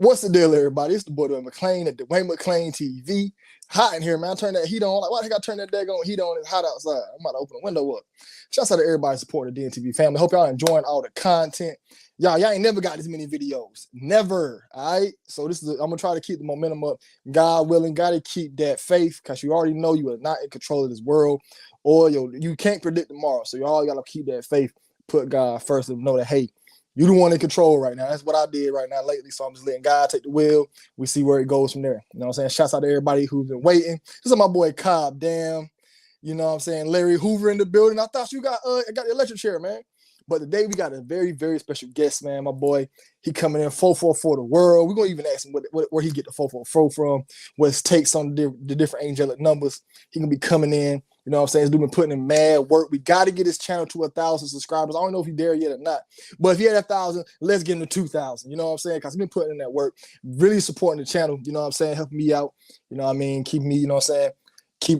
What's the deal, everybody? It's the boy Dwayne McClain at Dwayne McClain TV. Hot in here, man. I turn that heat on. Like, why the heck I turn that daggone heat on? It's hot outside. I'm about to open the window up. Shouts out to everybody supporting the DNTV family. Hope y'all enjoying all the content. Y'all ain't never got this many videos. Never. All right. So I'm gonna try to keep the momentum up. God willing, gotta keep that faith, because you already know you are not in control of this world, or you can't predict tomorrow. So y'all gotta keep that faith. Put God first and know that, hey, you the one in control right now. That's what I did right now lately. So I'm just letting God take the wheel. We see where it goes from there. You know what I'm saying? Shouts out to everybody who's been waiting. This is my boy Cobb. Damn. You know what I'm saying? Larry Hoover in the building. I thought you got the electric chair, man. But today we got a very, very special guest, man. My boy, he coming in 444 the world. We're gonna even ask him where he get the 444 from, what his takes on the different angelic numbers. He gonna be coming in. You know what I'm saying? This dude been putting in mad work. We got to get his channel to 1,000 subscribers. I don't know if he there yet or not. But if he had 1,000, let's get him to 2,000. You know what I'm saying? Because he's been putting in that work, really supporting the channel. You know what I'm saying? Helping me out. You know what I mean? Keep me, you know what I'm saying?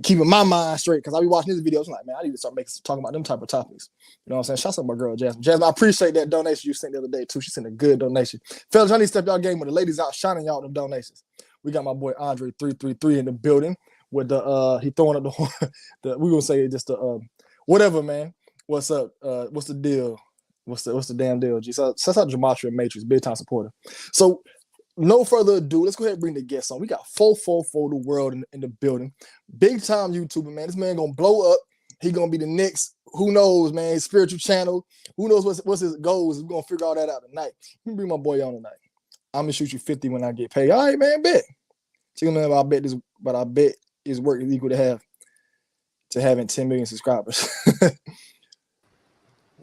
Keeping my mind straight. Because I be watching these videos. I'm like, man, I need to start talking about them type of topics. You know what I'm saying? Shouts out to my girl, Jasmine. Jasmine, I appreciate that donation you sent the other day, too. She sent a good donation. Fellas, y'all need to step y'all game when the ladies out shining y'all them donations. We got my boy Andre 333 in the building. With he throwing up we gonna say just whatever, man. What's up? What's the deal? What's the damn deal? G. So that's how Gematria Matrix, big time supporter. So no further ado, let's go ahead and bring the guests on. We got 444 the world in the building. Big time YouTuber, man. This man gonna blow up. He gonna be the next, who knows, man, his spiritual channel. Who knows what's his goals? We're gonna figure all that out tonight. Let me bring my boy on tonight. I'm gonna shoot you 50 when I get paid. All right, man, bet. I bet his work is equal to having 10 million subscribers.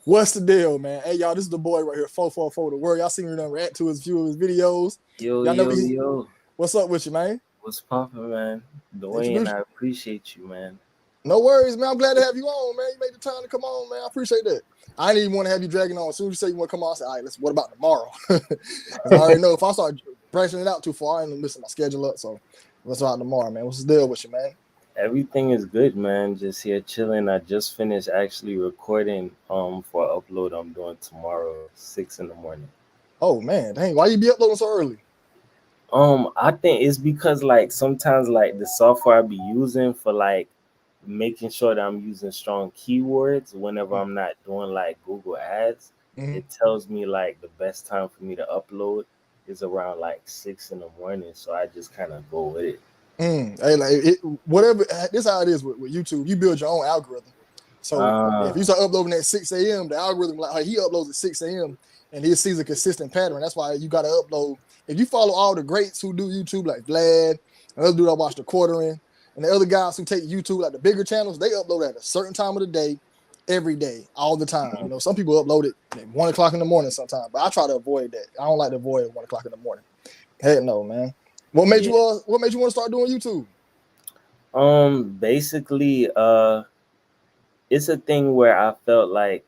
What's the deal, man? Hey, y'all, this is the boy right here, 444 the world. Y'all seen me react to a few of his videos. Yo. What's up with you, man? What's poppin', man? Dwayne, I appreciate you, man. No worries, man. I'm glad to have you on, man. You made the time to come on, man. I appreciate that. I didn't even want to have you dragging on. As soon as you say you want to come on, I said, all right, what about tomorrow? Because I already know if I start branching it out too far, I ain't missing my schedule up. So what's about tomorrow, man? What's the deal with you, man? Everything is good, man. Just here chilling. I just finished actually recording for upload I'm doing tomorrow, 6 in the morning. Oh man, dang, why you be uploading so early? I think it's because like sometimes like the software I be using for like making sure that I'm using strong keywords whenever I'm not doing like Google ads, it tells me like the best time for me to upload is around like 6 in the morning. So I just kind of go with it. Hey, like whatever. This is how it is with YouTube. You build your own algorithm. So if you start uploading at 6 a.m., the algorithm, like he uploads at 6 a.m. and he sees a consistent pattern. That's why you got to upload. If you follow all the greats who do YouTube, like Vlad, another dude I watch the quartering, and the other guys who take YouTube, like the bigger channels, they upload at a certain time of the day, every day, all the time. You know, some people upload it at 1 o'clock in the morning sometimes, but I try to avoid that. I don't like to avoid 1 o'clock in the morning. Heck no, man. What made you want to start doing YouTube? Basically, it's a thing where I felt like,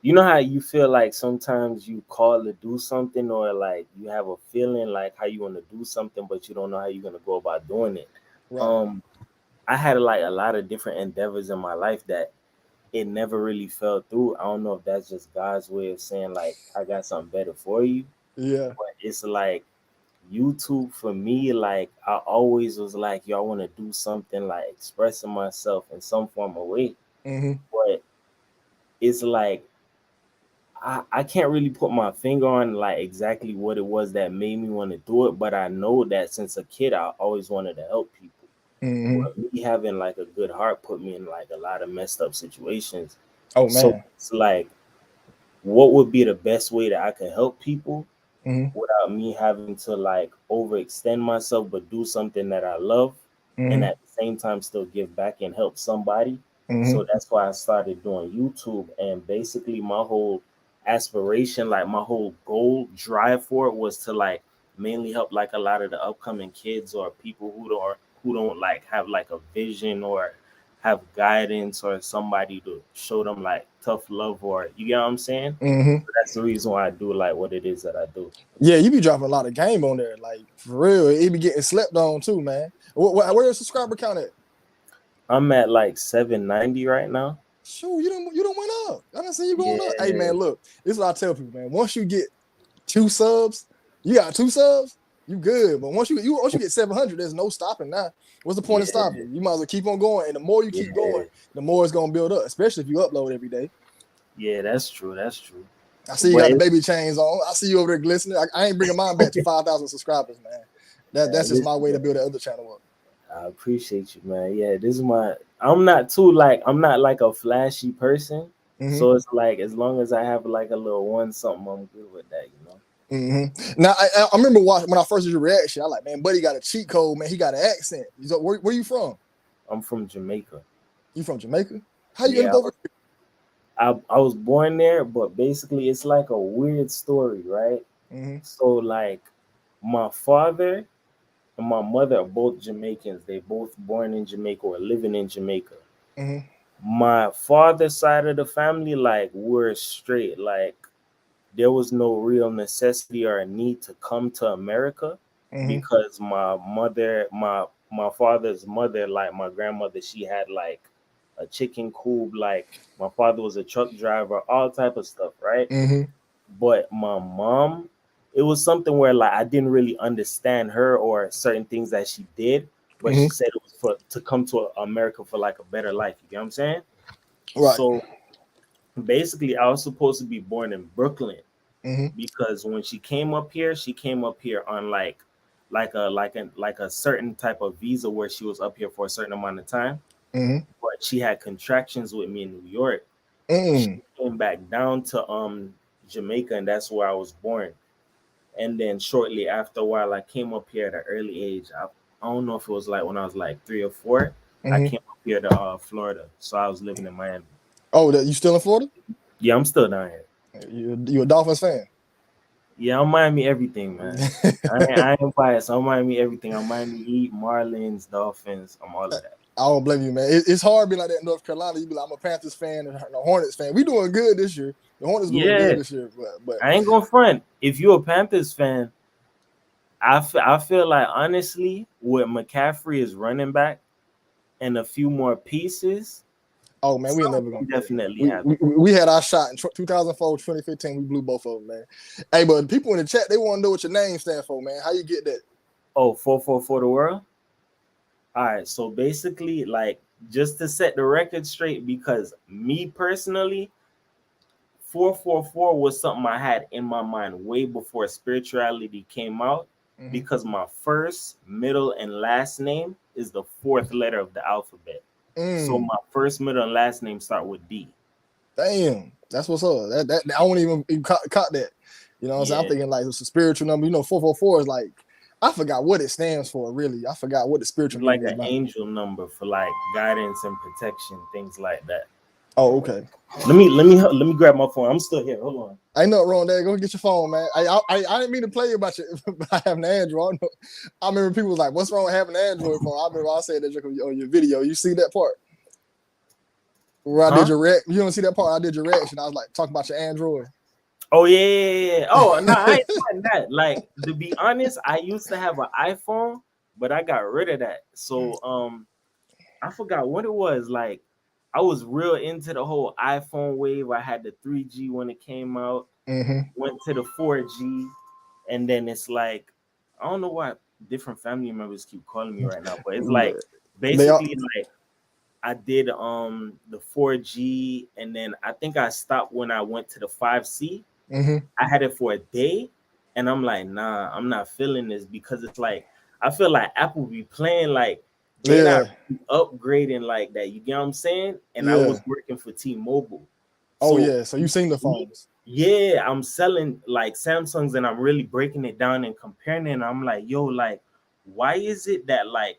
you know how you feel like sometimes you call to do something, or like you have a feeling like how you want to do something, but you don't know how you're gonna go about doing it. Right. I had like a lot of different endeavors in my life that it never really fell through. I don't know if that's just God's way of saying like I got something better for you. Yeah. But it's like YouTube for me, like I always was like, yo, I want to do something like expressing myself in some form of way. But it's like I can't really put my finger on like exactly what it was that made me want to do it, but I know that since a kid I always wanted to help people. But me having like a good heart put me in like a lot of messed up situations. Oh man. So it's like, what would be the best way that I could help people without me having to like overextend myself, but do something that I love and at the same time still give back and help somebody. So that's why I started doing YouTube. And basically my whole aspiration, like my whole goal drive for it was to like mainly help like a lot of the upcoming kids or people who don't like have like a vision or have guidance or somebody to show them like tough love, or you get what I'm saying? So that's the reason why I do like what it is that I do. Yeah, you be dropping a lot of game on there, like for real. It be getting slept on too, man. Where your subscriber count at? I'm at like 790 right now. Sure, you don't went up. I didn't see you going up. Hey man, look, this is what I tell people, man. Once you get 2 subs, you got 2 subs. You good, but once you get 700, there's no stopping now. What's the point of stopping? You might as well keep on going, and the more you keep going, the more it's gonna build up. Especially if you upload every day. Yeah, that's true. That's true. I see you got the baby chains on. I see you over there glistening. I ain't bringing mine back to 5,000 subscribers, man. That's just my way to build the other channel up. I appreciate you, man. Yeah, this is I'm not like a flashy person. Mm-hmm. So it's like, as long as I have like a little one something, I'm good with that, you know. Mm-hmm. Now I remember when I first did your reaction, I like, man, buddy got a cheat code, man. He got an accent. Where you from? I'm from Jamaica. You from Jamaica? How you end up over here? I was born there, but basically it's like a weird story, right? Mm-hmm. So like, my father and my mother are both Jamaicans. They both born in Jamaica or living in Jamaica. Mm-hmm. My father's side of the family, like, we're straight. Like, there was no real necessity or a need to come to America, because my father's mother, like my grandmother, she had like a chicken coop. Like, my father was a truck driver, all type of stuff, right? Mm-hmm. But my mom, it was something where like I didn't really understand her or certain things that she did, but she said it was to come to America for like a better life. You get what I'm saying? Right. So basically, I was supposed to be born in Brooklyn, because when she came up here on like a certain type of visa where she was up here for a certain amount of time. But she had contractions with me in New York. She came back down to Jamaica, and that's where I was born. And then shortly after a while, I came up here at an early age. I don't know if it was like when I was like 3 or 4. I came up here to Florida, so I was living in Miami. Oh, you still in Florida? Yeah, I'm still down here. You a Dolphins fan? Yeah, I'm Miami everything, man. I ain't biased. I'm Miami everything. I'm Miami Heat, Marlins, Dolphins. I'm all of that. I don't blame you, man. It's hard being like that in North Carolina. You be like, I'm a Panthers fan and a Hornets fan. We doing good this year. The Hornets doing good this year, but I ain't gonna front. If you're a Panthers fan, I feel like, honestly, with McCaffrey as running back and a few more pieces, oh man, we ain't never gonna definitely happen. We had our shot in 2004, 2015. We blew both of them, man. Hey, but people in the chat, they want to know what your name stands for, man. How you get that? Oh, 444 the world. All right, so basically, like, just to set the record straight, because me personally, 444 was something I had in my mind way before spirituality came out, because my first, middle, and last name is the 4th letter of the alphabet. So my first, middle, and last name start with D. Damn, that's what's up. That I won't even caught that. You know what I'm saying? I'm thinking like it's a spiritual number. You know, 444 is like, I forgot what it stands for, really. I forgot what the spiritual number is. Like an angel number for like guidance and protection, things like that. Oh, okay. Let me grab my phone. I'm still here. Hold on. I know wrong there. Go get your phone, man. I didn't mean to play about having an Android. I remember people was like, "What's wrong with having an Android phone?" I remember I said that on your video. You see that part? Where I did your reaction. You don't see that part? I did your reaction. I was like talking about your Android. Oh yeah. Oh no, I ain't doing that. Like, to be honest, I used to have an iPhone, but I got rid of that. So I forgot what it was. Like, I was real into the whole iPhone wave. I had the 3G when it came out. Went to the 4G, and then it's like, I don't know why different family members keep calling me right now, but it's like basically like I did the 4G, and then I think I stopped when I went to the 5C. I had it for a day, and I'm like, nah, I'm not feeling this, because it's like I feel like Apple be playing like they're not upgrading like that. You get what I'm saying? And I was working for T-Mobile. So you seen the phones? Yeah, I'm selling like Samsungs, and I'm really breaking it down and comparing it. And I'm like, yo, like, why is it that like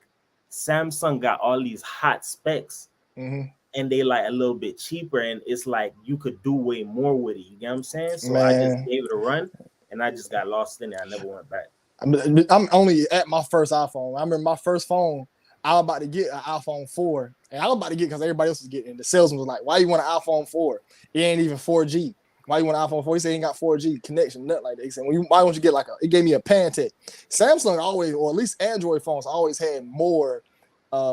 Samsung got all these hot specs and they like a little bit cheaper, and it's like you could do way more with it? You get what I'm saying? So I just gave it a run, and I just got lost in it. I never went back. I'm only at my first iPhone. I remember my first phone, I was about to get an iPhone 4, and I was about to get because everybody else was getting it. The salesman was like, "Why you want an iPhone 4? It ain't even 4G. Why you want an iPhone 4?" He said he ain't got 4G connection, nothing like that. He said, why don't you get like it gave me a Pantech. Samsung always, or at least Android phones, always had more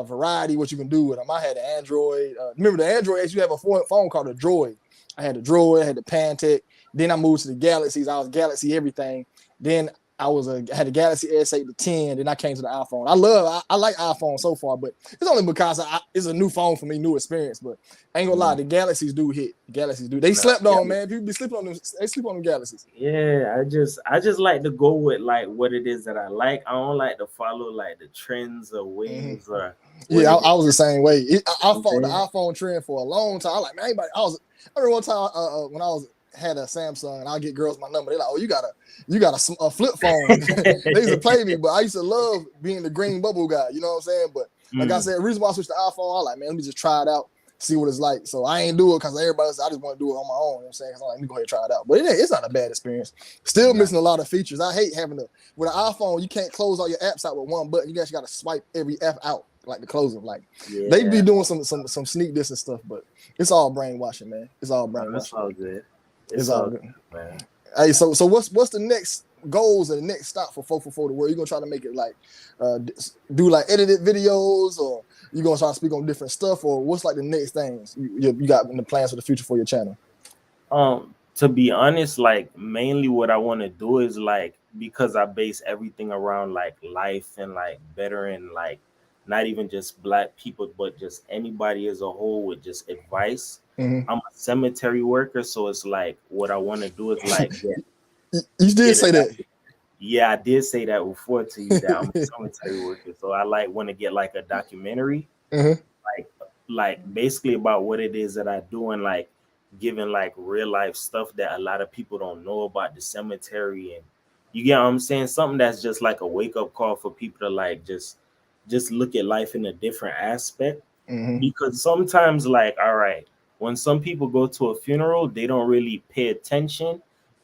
variety what you can do with them. I had an Android. Remember the Android, you have a phone called a Droid. I had the Droid, I had the Pantech. Then I moved to the Galaxies. I was Galaxy everything. Then I had a Galaxy S8 to 10, then I came to the iPhone. I like iPhone so far, but it's only because it's a new phone for me, new experience. But I ain't gonna lie, the Galaxies do hit. They slept on, man. People be sleeping on them. They sleep on them Galaxies. Yeah, I just like to go with like what it is that I like. I don't like to follow like the trends or waves or. Yeah, I was the same way. I fought the iPhone trend for a long time. I was like, man, anybody. I remember one time when I had a Samsung, and I'll get girls my number. They're like, oh, you got a flip phone. They used to play me, but I used to love being the green bubble guy. You know what I'm saying? But like I said, the reason why I switched to iPhone, I was like, man, let me just try it out, see what it's like. So I ain't do it because everybody else. I just want to do it on my own. You know what I'm saying? Cause I'm like, let me go ahead and try it out. But it's not a bad experience. Still missing a lot of features. I hate having with an iPhone, you can't close all your apps out with one button. You actually got to swipe every app out. Like to close them, like they be doing some sneak this and stuff, but it's all brainwashing, man. It's all brainwashing. It's all good. It's all good, man. Hey, so what's the next goals and the next stop for 444 the world? You gonna try to make it like do like edited videos, or you gonna try to speak on different stuff, or what's like the next things you got in the plans for the future for your channel? To be honest, like mainly what I want to do is like, because I base everything around like life and like bettering like not even just Black people, but just anybody as a whole with just advice. I'm a cemetery worker, so it's like what I want to do is like you did say that. Yeah, I did say that before to you that I'm a cemetery worker. So I like want to get like a documentary, like basically about what it is that I do, and like giving like real life stuff that a lot of people don't know about the cemetery. And you get what I'm saying? Something that's just like a wake up call for people to like just look at life in a different aspect. Because sometimes, like, all right, when some people go to a funeral, they don't really pay attention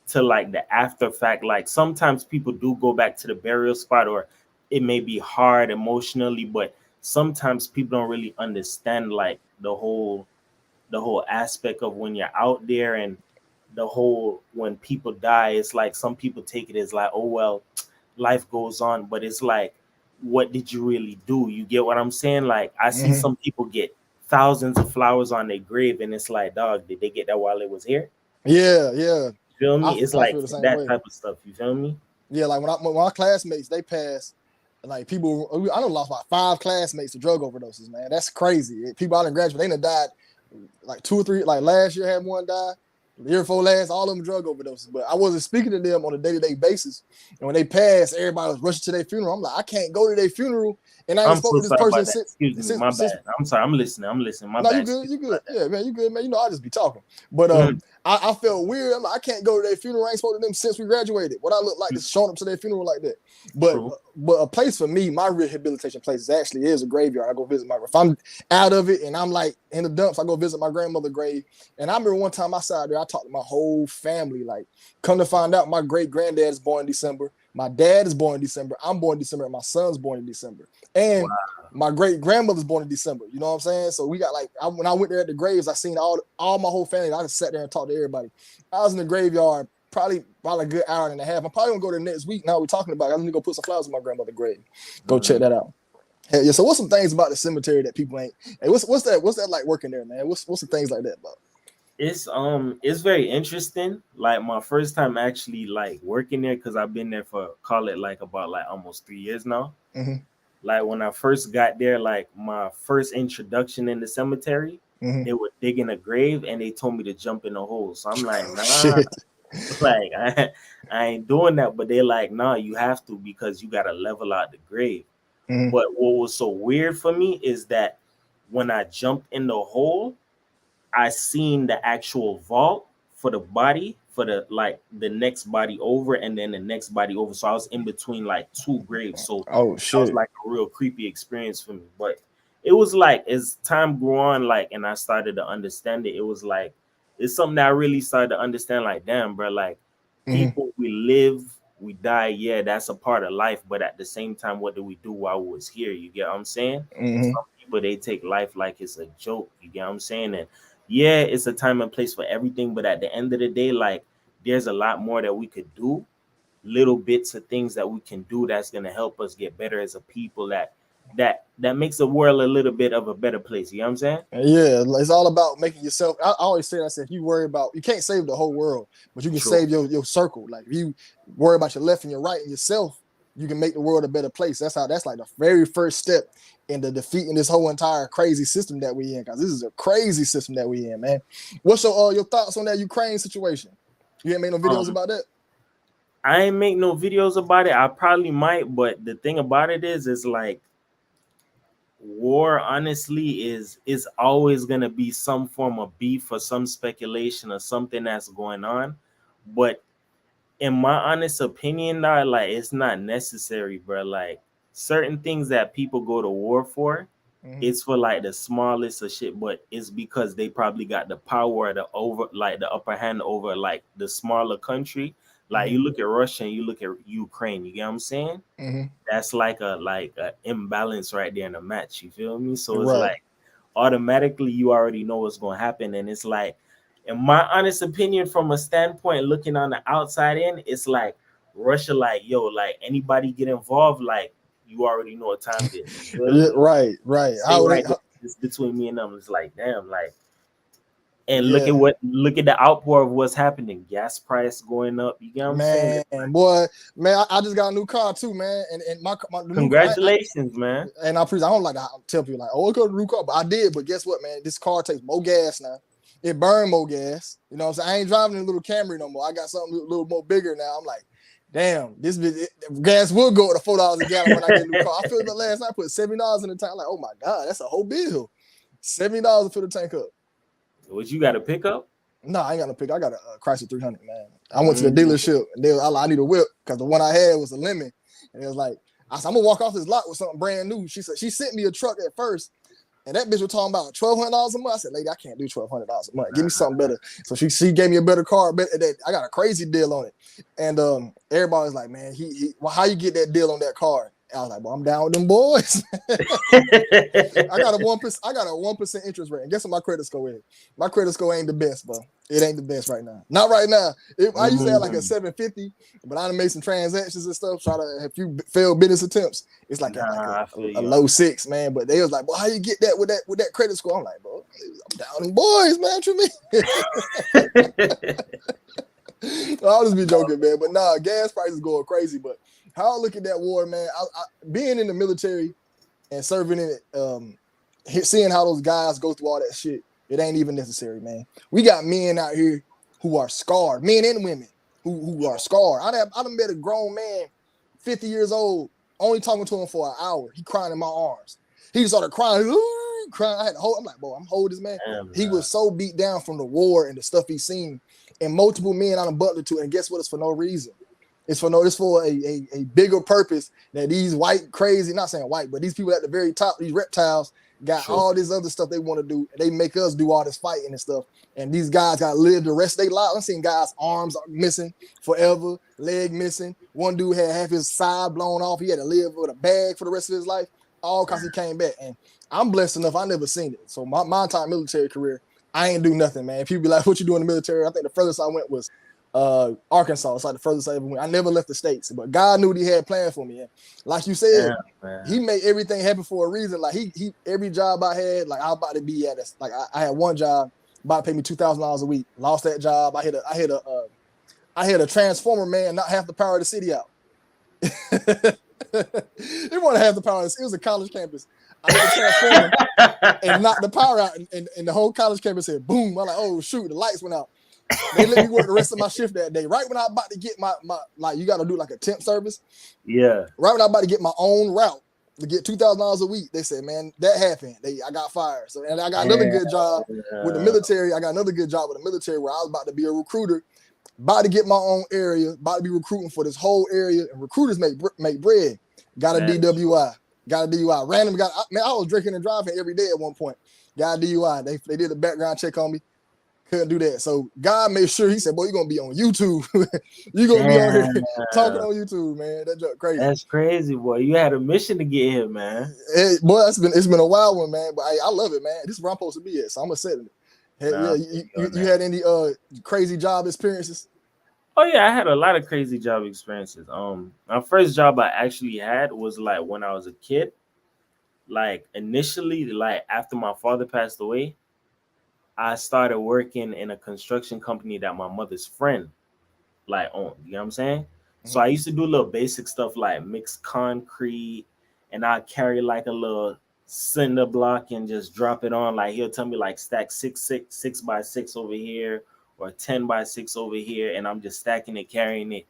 to like the after fact. Like sometimes people do go back to the burial spot, or it may be hard emotionally, but sometimes people don't really understand like the whole aspect of when you're out there, and the whole when people die. It's like some people take it as like, oh well, life goes on, but it's like, what did you really do? You get what I'm saying? Like I see some people get thousands of flowers on their grave, and it's like, dog, did they get that while it was here? Yeah. You feel me? It's like that type of stuff. You feel me? Yeah, like when my classmates they passed, like people, I done lost about 5 classmates to drug overdoses, man. That's crazy. People out in graduate, they done died like 2 or 3. Like last year had one die. The year before last, all of them drug overdoses. But I wasn't speaking to them on a day-to-day basis. And when they passed, everybody was rushing to their funeral. I'm like, I can't go to their funeral, and I ain't spoke to this person since. Excuse me, my bad. I'm sorry, I'm listening. My bad. You good. Yeah, man, you good, man. You know, I just be talking. But I felt weird. I'm like, I can't go to their funeral. I ain't spoke to them since we graduated. What I look like is showing up to their funeral like that. But a place for me, my rehabilitation place actually is a graveyard. I go visit if I'm out of it and I'm like in the dumps, I go visit my grandmother's grave. And I remember one time I sat there, I talked to my whole family. Like, come to find out, my great granddad is born in December. My dad is born in December. I'm born in December. And my son's born in December. And my great grandmother's born in December. You know what I'm saying? So we got like, when I went there at the graves, I seen all my whole family. I just sat there and talked to everybody. I was in the graveyard probably a good hour and a half. I'm probably gonna go there next week. Now we're talking about it. I'm gonna go put some flowers in my grandmother's grave. Go check that out. Hey, yeah. So what's some things about the cemetery that people ain't? Hey, what's that like working there, man? What's some things like that about? It's very interesting. Like my first time actually like working there, because I've been there for call it like about like almost 3 years now. Like when I first got there, like my first introduction in the cemetery, they were digging a grave and they told me to jump in the hole. So I'm like, nah, like I ain't doing that. But they're like, nah, you have to, because you gotta level out the grave. But what was so weird for me is that when I jumped in the hole, I seen the actual vault for the body, for the next body over, and then the next body over. So I was in between like 2 graves. So that was like a real creepy experience for me. But it was like, as time grew on, like, and I started to understand it, it was like, it's something that I really started to understand. Like, damn, bro, like people, we live, we die. Yeah, that's a part of life. But at the same time, what do we do while we was here? You get what I'm saying? Some people, they take life like it's a joke. You get what I'm saying? And yeah, it's a time and place for everything, but at the end of the day, like, there's a lot more that we could do, little bits of things that we can do that's going to help us get better as a people, that that makes the world a little bit of a better place. You know what I'm saying? Yeah, it's all about making yourself. I always say, I said, if you worry about, you can't save the whole world, but you can True. save your circle. Like if you worry about your left and your right and yourself, you can make the world a better place. That's like the very first step into defeating this whole entire crazy system that we in. Because this is a crazy system that we in, man. What's your thoughts on that Ukraine situation? You ain't made no videos about that? I ain't make no videos about it. I probably might, but the thing about it is like war honestly is always gonna be some form of beef or some speculation or something that's going on. But in my honest opinion, though, like it's not necessary, bro. Like certain things that people go to war for, it's for like the smallest of shit, but it's because they probably got the power, the upper hand over like the smaller country. Like you look at Russia and you look at Ukraine, you get what I'm saying? That's like a imbalance right there in the match. You feel me? So it's like automatically you already know what's gonna happen, and it's like, in my honest opinion, from a standpoint looking on the outside in, it's like Russia, like yo, like anybody get involved, like you already know what time it is. Yeah, right. It's between me and them. It's like damn, like. And look at the outpour of what's happening. Gas price going up. You get what I'm saying? Boy, man, I just got a new car too, man. And my congratulations, man. And I don't like to tell people like, oh, I got a new car, but I did. But guess what, man? This car takes more gas now. It burned more gas. You know what I'm saying? I ain't driving a little Camry no more. I got something a little more bigger now. I'm like, damn, gas will go to $4 a gallon when I get a new car. I feel the last night I put $70 in the tank. Like, oh my God, that's a whole bill. $70 to fill the tank up. What you got a pickup? No, I ain't got no pickup. I got a Chrysler 300, man. I went to the dealership and they was, I need a whip because the one I had was a lemon. And it was like, I said, I'm gonna walk off this lot with something brand new. She said she sent me a truck at first, and that bitch was talking about $1,200 a month. I said, lady, I can't do $1,200 a month. Give me something better. So she gave me a better car. I got a crazy deal on it. And everybody was like, man, well, how you get that deal on that car? I was like, well, I'm down with them boys. I got a 1% interest rate. And guess what my credit score is? My credit score ain't the best, bro. It ain't the best right now. Not right now. I used to have like a 750, but I done made some transactions and stuff. Try to have few failed business attempts. It's like a low 6, man. But they was like, well, how you get that with that credit score? I'm like, bro, I'm down them boys, man. What you mean? I'll just be joking, man. But nah, gas prices going crazy. But how I look at that war, man, I being in the military and serving in it, seeing how those guys go through all that shit, it ain't even necessary, man. We got men out here who are scarred, men and women who are scarred. I done met a grown man, 50 years old, only talking to him for an hour. He crying in my arms. He just started crying. I had to hold. I'm like, bro, I'm holding this man. Damn, he was so beat down from the war and the stuff he's seen. And multiple men I done butlered to. And guess what? It's for no reason. It's for a bigger purpose that these white crazy, not saying white, but these people at the very top, these reptiles, got all this other stuff they want to do. And they make us do all this fighting and stuff. And these guys got to live the rest of their lives. I'm seeing guys' arms are missing forever, leg missing. One dude had half his side blown off. He had to live with a bag for the rest of his life, all because he came back. And I'm blessed enough. I never seen it. So my entire military career, I ain't do nothing, man. People be like, what you do in the military? I think the furthest I went was Arkansas. It's like the furthest I ever went. I never left the States, but God knew what he had planned for me. And like you said, he made everything happen for a reason. Like he every job I had, like I was about to be at this. Like I had one job about to pay me $2,000 a week. Lost that job. I hit a transformer, man, knock half the power of the city out. It wasn't half the power. It was a college campus. I hit a transformer and knocked the power out, and the whole college campus said boom. I'm like, oh shoot, the lights went out. They let me work the rest of my shift that day. Right when I was about to get my like, you got to do like a temp service. Yeah. Right when I was about to get my own route to get $2,000 a week, they said, man, that happened. I got fired. So, and I got another good job with the military. I got another good job with the military where I was about to be a recruiter, about to get my own area, about to be recruiting for this whole area. And recruiters make bread. Got a DWI. Got a DUI. I was drinking and driving every day at one point. Got a DUI. They did a background check on me. Couldn't do that. So God made sure, he said, boy, you're going to be on YouTube. You're going to be on here talking on YouTube, man. That joke crazy. That's crazy, boy. You had a mission to get here, man. Boy, it's been a wild one, man. But I love it, man. This is where I'm supposed to be at. So I'm going to set it. You had any crazy job experiences? Oh, yeah. I had a lot of crazy job experiences. My first job I actually had was like when I was a kid. like initially, like after my father passed away, I started working in a construction company that my mother's friend like owned. You know what I'm saying? So I used to do little basic stuff like mix concrete, and I carry like a little cinder block and just drop it on. Like he'll tell me like stack 6 by 6 over here or 10 by 6 over here, and I'm just stacking it, carrying it,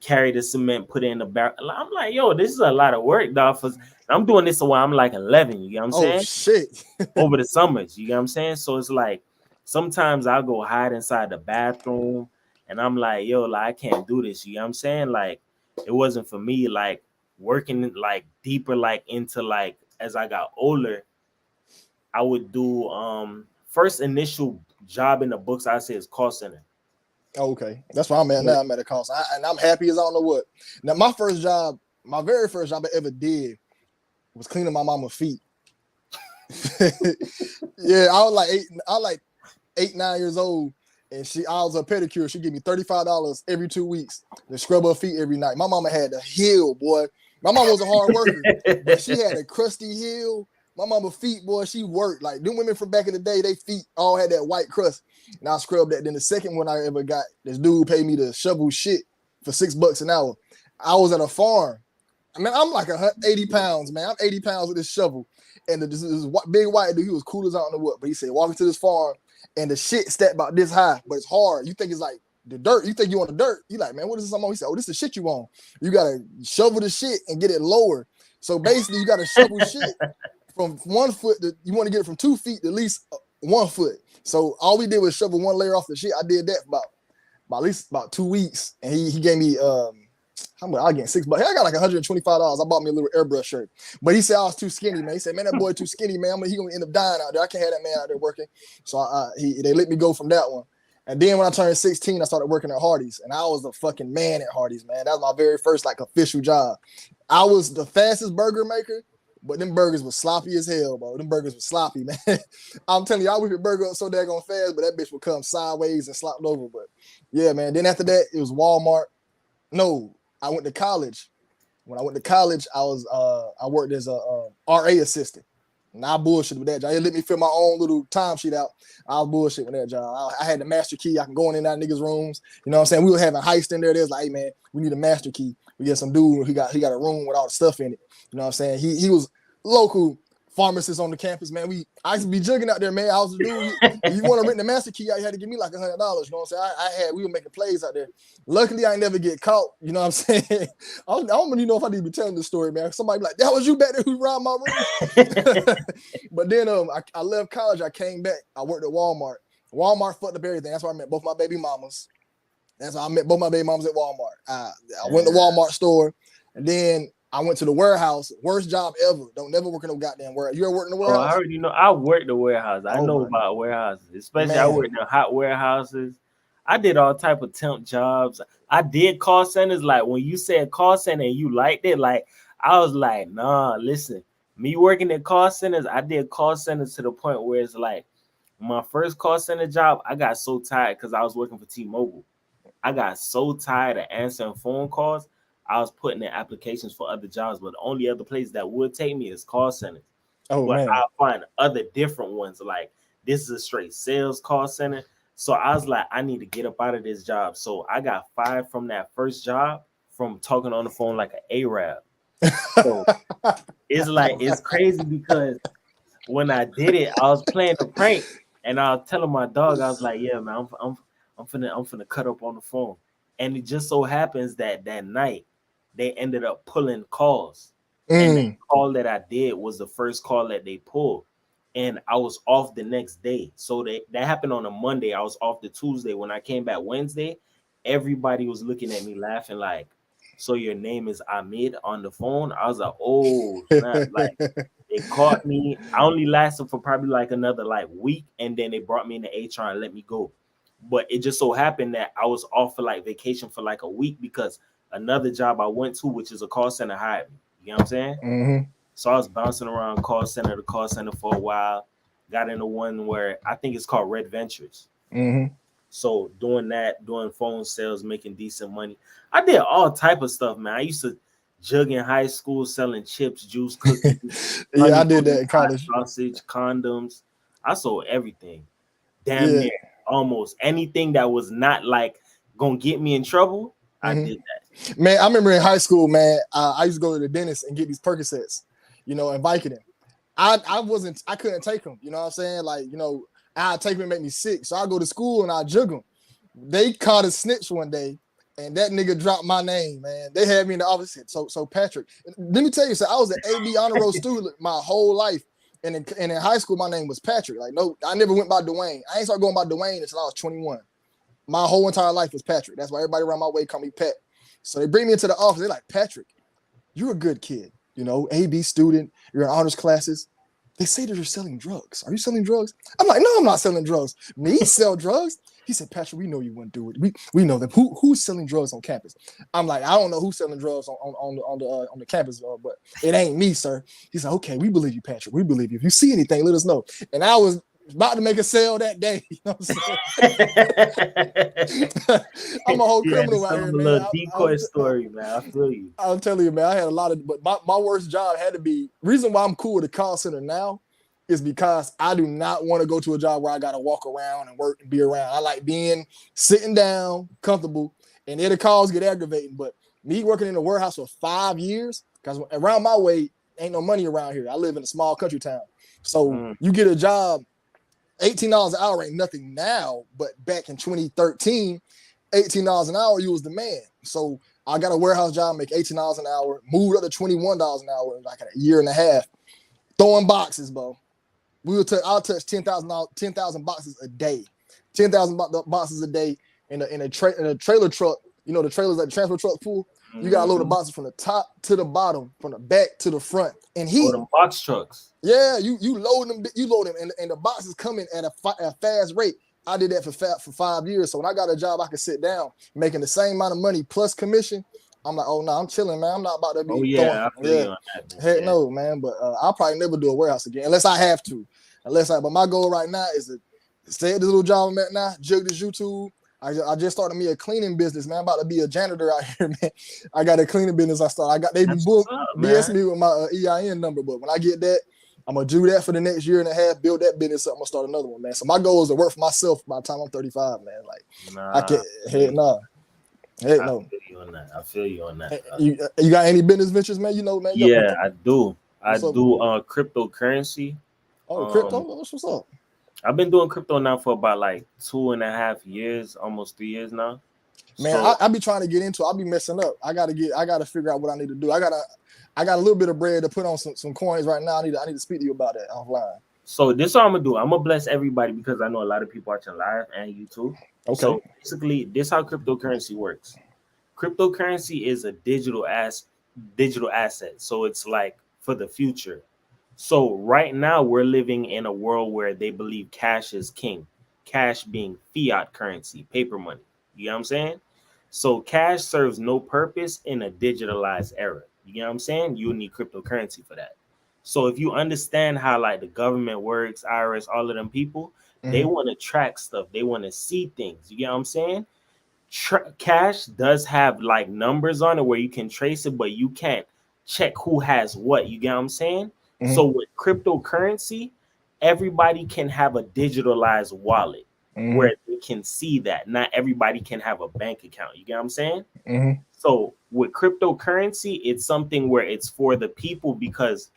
carry the cement, put it in the barrel. I'm like, yo, this is a lot of work, dog. I'm doing this while I'm like 11. You know what I'm Oh saying? shit. Over the summers, you know what I'm saying? So it's like sometimes I'll go hide inside the bathroom and I'm like, yo, like I can't do this, you know what I'm saying? Like it wasn't for me, like working like deeper, like into like as I got older, I would do first initial job in the books I say is call center. Okay, that's why I'm at now. I'm at a cost, and I'm happy as I don't know what. Now, my very first job I ever did was cleaning my mama's feet. Yeah, I was like 8, 9 years old, and I was a pedicure. She gave me $35 every 2 weeks to scrub her feet every night. My mama had the heel, boy. My mama was a hard worker, but she had a crusty heel. My mama feet, boy, she worked. Like them women from back in the day, they feet all had that white crust. And I scrubbed that. Then the second one I ever got, this dude paid me to shovel shit for $6 an hour. I was at a farm. I mean, I'm like 80 pounds, man. I'm 80 pounds with this shovel. And this big white dude, he was cool as I don't know what. But he said, walk into this farm, and the shit stacked about this high, but it's hard. You think it's like the dirt. You think you on the dirt. You like, man, what is this I'm on? He said, oh, this is the shit you on. You got to shovel the shit and get it lower. So basically, you got to shovel shit from 1 foot. You want to get it from 2 feet to at least 1 foot. So all we did was shovel one layer off the shit. I did that for at least 2 weeks. And he gave me, how much? I get $6. I got like $125. I bought me a little airbrush shirt. But he said I was too skinny, man. He said, man, that boy too skinny, man. He going to end up dying out there. I can't have that man out there working. So they let me go from that one. And then when I turned 16, I started working at Hardee's. And I was the fucking man at Hardee's, man. That was my very first like official job. I was the fastest burger maker, but them burgers were sloppy as hell, bro. Them burgers were sloppy, man. I'm telling you, I whip your burger up so daggone fast, but that bitch would come sideways and slopped over. But yeah, man. Then after that, it was Walmart. No, I went to college. When I went to college, I worked as a RA assistant. And I bullshit with that job. It let me fill my own little timesheet out. I was bullshit with that job. I had the master key. I can go in and out niggas' rooms. You know what I'm saying? We were having heist in there. There's like, hey man, we need a master key. We get some dude. He got a room with all the stuff in it. You know what I'm saying? He was local pharmacist on the campus, man. I used to be jugging out there, man. I was the dude. If you want to rent the master key out, you had to give me like $100. You know what I'm saying? We were making plays out there. Luckily, I ain't never get caught. You know what I'm saying? I don't really know if I need to be telling this story, man. Somebody be like, that was you back there who robbed my room. But then I left college. I came back. I worked at Walmart. Walmart fucked up everything. That's where I met both my baby mamas. That's how I met both my baby mamas at Walmart. I went to Walmart store, and then I went to the warehouse. Worst job ever. Don't never work in no goddamn warehouse. You ever work in the warehouse? Oh, I already know. I worked the warehouse. I know about warehouses, especially man. I worked in hot warehouses. I did all type of temp jobs. I did call centers. Like when you said call center and you liked it, like I was like, nah, listen, me working at call centers, I did call centers to the point where it's like my first call center job, I got so tired because I was working for T-Mobile. I got so tired of answering phone calls. I was putting in applications for other jobs, but the only other place that would take me is call centers. Oh, but man. I'll find other different ones. Like this is a straight sales call center. So I was like, I need to get up out of this job. So I got fired from that first job from talking on the phone like an Arab. So it's like, it's crazy because when I did it, I was playing a prank and I was telling my dog, I was like, yeah, man, I'm finna cut up on the phone. And it just so happens that night they ended up pulling calls. And the call that I did was the first call that they pulled. And I was off the next day. So that happened on a Monday. I was off the Tuesday. When I came back Wednesday, everybody was looking at me laughing like, so your name is Ahmed on the phone? I was like, oh, snap. Like they caught me. I only lasted for probably like another like week. And then they brought me into HR and let me go. But it just so happened that I was off for like vacation for like a week because another job I went to, which is a call center, hired me. You know what I'm saying? Mm-hmm. So I was bouncing around call center to call center for a while. Got into one where I think it's called Red Ventures. Mm-hmm. So doing that, doing phone sales, making decent money. I did all type of stuff, man. I used to Jug in high school, selling chips, juice, cookies, Yeah, I did that in hot college. sausage, condoms. I sold everything. Damn Yeah. near almost anything that was not like gonna get me in trouble. I did that. Man, I remember in high school, man, I used to go to the dentist and get these Percocets, and Vicodin. I couldn't take them. You know what I'm saying? Like, I'd take them and make me sick. So I go to school and I jug them. They caught a snitch one day, and that nigga dropped my name, man. They had me in the office. So Patrick, let me tell you, so I was an AB honor roll student my whole life. And in high school, my name was Patrick. Like, no, I never went by Dwayne. I ain't started going by Dwayne until I was 21. My whole entire life was Patrick. That's why everybody around my way call me Pat. So they bring me into the office. They're like, Patrick, you're a good kid. AB student. You're in honors classes. They say that you're selling drugs. Are you selling drugs? I'm like, no, I'm not selling drugs. Me sell drugs? He said, Patrick, we know you wouldn't do it. We know them. Who's selling drugs on campus? I'm like, I don't know who's selling drugs on the campus, but it ain't me, sir. He's like, okay, we believe you, Patrick. We believe you. If you see anything, let us know. And I was about to make a sale that day. You know what I'm saying? I'm a whole criminal out here, man. A little decoy story, man. I feel you. I'll tell you, man. I had a lot of, but my worst job had to be. Reason why I'm cool with the call center now is because I do not want to go to a job where I got to walk around and work and be around. I like being sitting down, comfortable, and then the calls get aggravating. But me working in a warehouse for 5 years, because around my way, ain't no money around here. I live in a small country town. So you get a job, $18 an hour ain't nothing now, but back in 2013, $18 an hour, you was the man. So I got a warehouse job, make $18 an hour, moved up to $21 an hour in like a year and a half, throwing boxes, bro. I'll touch 10,000 boxes a day, 10,000 boxes a day in a trailer truck. The trailers that the transport truck pull. You got to load the boxes from the top to the bottom, from the back to the front, and heat. Them box trucks. Yeah, you load them, and the boxes coming at a fast rate. I did that for 5 years. So when I got a job, I could sit down making the same amount of money plus commission. I'm like, oh no, I'm chilling, man. I'm not about to be throwing. Heck no, man. But I'll probably never do a warehouse again unless I have to. But my goal right now is to stay at this little job I'm at now, jug this YouTube. I just started me a cleaning business, man. I'm about to be a janitor out here, man. I got a cleaning business I started. They BS me with my EIN number, but when I get that, I'm gonna do that for the next year and a half, build that business up. I'm gonna start another one, man. So my goal is to work for myself by the time I'm 35, man. Like I can't. Heck no. I feel you on that. You got any business ventures, man? Man. Yeah, I do. I do cryptocurrency. Oh, crypto? What's up? I've been doing crypto now for about like 2.5 years, almost 3 years now. Man, so, I be trying to get into it. I be messing up. I gotta figure out what I need to do. I got a little bit of bread to put on some coins right now. I need to speak to you about that offline. So this is what I'm gonna do. I'm gonna bless everybody because I know a lot of people watching live and YouTube. Okay. So basically, this is how cryptocurrency works. Cryptocurrency is a digital asset. So it's like for the future. So right now we're living in a world where they believe cash is king. Cash being fiat currency, paper money. You know what I'm saying? So cash serves no purpose in a digitalized era. You know what I'm saying? You need cryptocurrency for that. So if you understand how like the government works, IRS, all of them people, they want to track stuff. They want to see things. You get what I'm saying? Cash does have like numbers on it where you can trace it, but you can't check who has what. You get what I'm saying? So with cryptocurrency, everybody can have a digitalized wallet where they can see that. Not everybody can have a bank account. You get what I'm saying? So with cryptocurrency, it's something where it's for the people because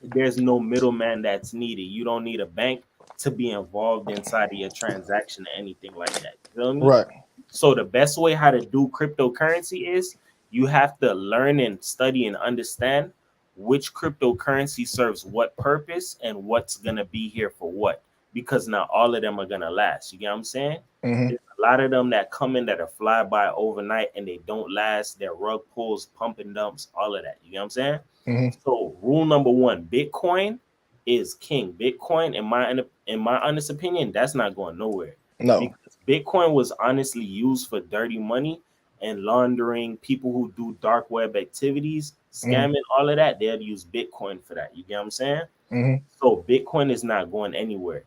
there's no middleman that's needed. You don't need a bank to be involved inside of your transaction or anything like that. You feel me? Right. So the best way how to do cryptocurrency is you have to learn and study and understand which cryptocurrency serves what purpose and what's going to be here for what, because not all of them are going to last. You get what I'm saying? There's a lot of them that come in that are fly by overnight and they don't last. They're rug pulls, pump and dumps, all of that. You get what I'm saying? So rule number one, Bitcoin is king. Bitcoin, in my honest opinion, that's not going nowhere. No. Because Bitcoin was honestly used for dirty money and laundering, people who do dark web activities, scamming, all of that, they'll use Bitcoin for that. You get what I'm saying? So Bitcoin is not going anywhere.